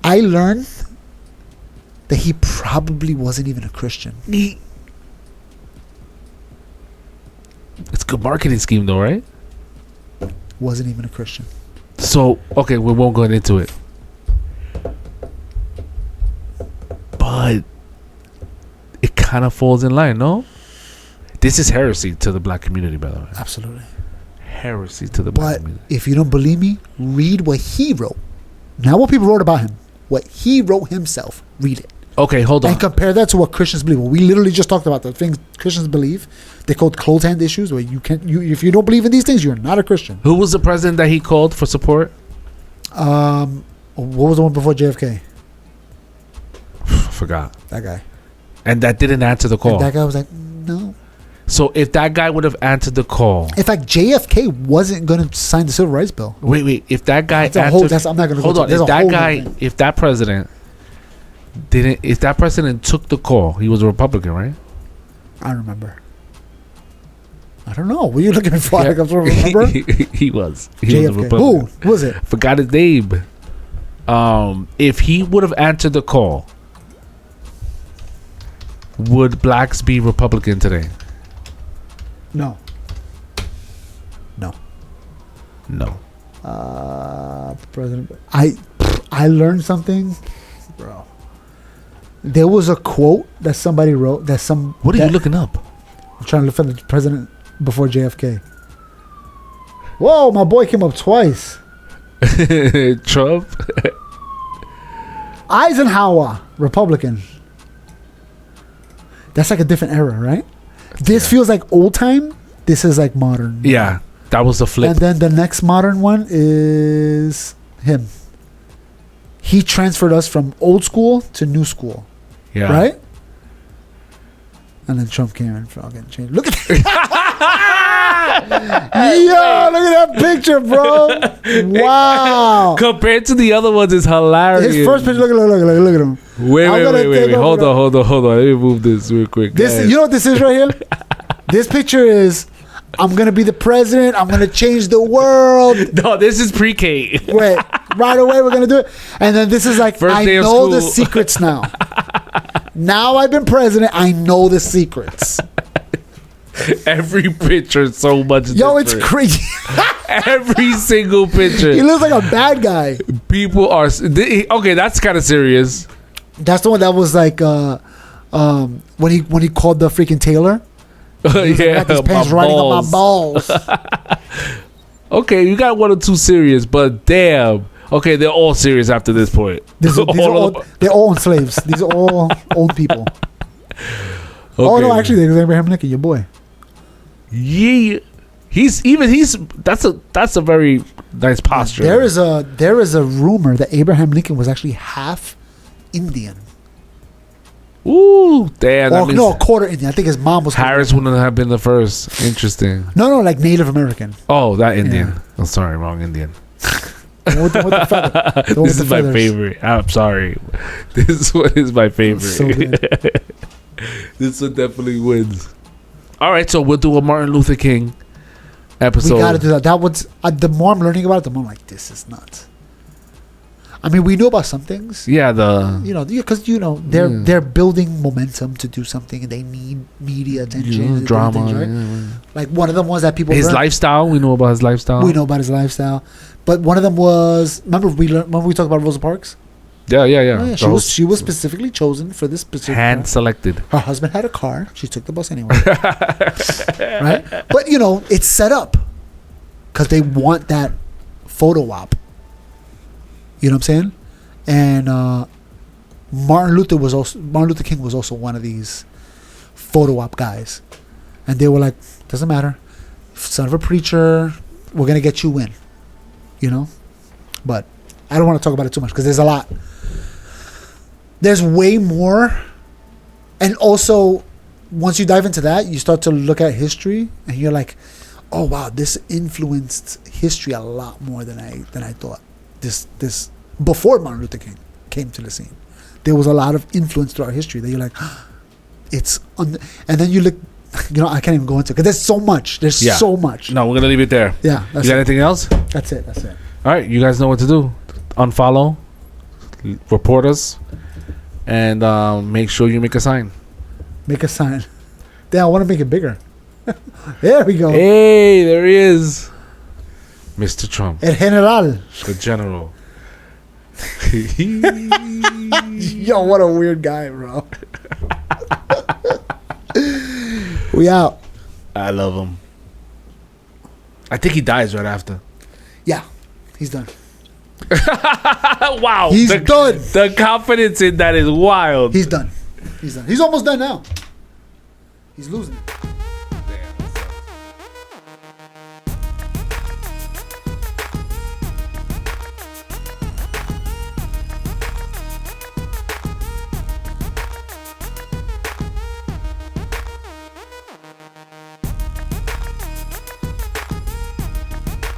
I learned that he probably wasn't even a Christian. It's a good marketing scheme, though, right? Wasn't even a Christian. So, okay, we won't go into it. But it kind of falls in line, no? This is heresy to the black community, by the way. Absolutely. Heresy to the black But community. if you don't believe me, read what he wrote. Not what people wrote about him. What he wrote himself. Read it. Okay, hold on. And compare that to what Christians believe. Well, we literally just talked about the things Christians believe. They're called closed hand issues, where you can't. If you don't believe in these things, you're not a Christian. Who was the president that he called for support? What was the one before JFK? I forgot. That guy. And that didn't answer the call. And that guy was like, no. So if that guy would have answered the call. In fact, JFK wasn't going to sign the Civil Rights Bill. Wait. If that guy I'm not going to hold on. If that guy, if that president took the call, he was a Republican, right? I don't remember. I don't know. Were you looking for? Like, I'm trying to remember. He was. He JFK. was a Republican. Who was it? Forgot his name. If he would have answered the call, would blacks be Republican today? No. President. I learned something, bro. There was a quote that somebody wrote. What are you looking up? I'm trying to look for the president before JFK. Whoa, my boy came up twice. Trump. Eisenhower, Republican. That's like a different era, right? This feels like old time. This is like modern. Yeah, that was the flip. And then the next modern one is him. He transferred us from old school to new school. Yeah. Right? And then Trump came and fucking changed. Look at that. Yo, look at that picture, bro. Wow. Compared to the other ones, it's hilarious. His first picture, look at him. Wait. Hold on. Let me move this real quick. This, you know what this is right here? This picture is, I'm going to be the president. I'm going to change the world. No, this is pre-K. Wait, right away we're going to do it. And then this is like, First I day of know the school. secrets now. Now I've been president. I know the secrets. Every picture is so much Yo, different. it's crazy. Every single picture. He looks like a bad guy. People are... Okay, that's kind of serious. That's the one that was like when he called the freaking tailor. Yeah, Got his pants riding on my balls. Okay, you got one or two serious, but damn. Okay, they're all serious after this point. They're all slaves. These are all old people. Oh no, actually, there's Abraham Lincoln, your boy. Yeah, that's a very nice posture. There is a rumor that Abraham Lincoln was actually half Indian. Ooh, damn. Or, no, a quarter Indian. I think his mom was. Harris wouldn't have been the first. Interesting. No, like Native American. Oh, that Indian. Yeah. I'm sorry, wrong Indian. With the feather. This is my favorite. I'm sorry. This one is my favorite. So good. This one definitely wins. All right, so we'll do a Martin Luther King episode. We got to do that. That was the more I'm learning about it, the more I'm like, this is nuts. I mean, we know about some things. Yeah, because they're building momentum to do something, and they need media attention, drama. Things, right? Yeah. Like one of them was that people. His lifestyle. We know about his lifestyle. We know about his lifestyle, but one of them was. Remember we talked about Rosa Parks. Yeah. Oh, yeah, she was specifically chosen for this specific hand selected. Her husband had a car. She took the bus anyway. Right? But it's set up because they want that photo op. You know what I'm saying? And Martin Luther King was also one of these photo op guys. And they were like, doesn't matter. Son of a preacher, we're gonna get you in. But I don't want to talk about it too much because there's a lot. There's way more. And also, once you dive into that, you start to look at history and you're like, oh wow, this influenced history a lot more than I thought. This before Martin Luther King came to the scene, there was a lot of influence throughout history that you're like, and then you look, I can't even go into it because there's so much. So much. No, we're gonna leave it there. Yeah. You got anything else? That's it. All right, you guys know what to do. Unfollow, report us, and make sure you make a sign. Make a sign. Damn, I want to make it bigger. There we go. Hey, there he is, Mr. Trump, El General. the General. Yo, what a weird guy, bro. We out. I love him. I think he dies right after. Yeah, he's done. Wow, He's done. The confidence in that is wild. He's done. He's almost done now. He's losing.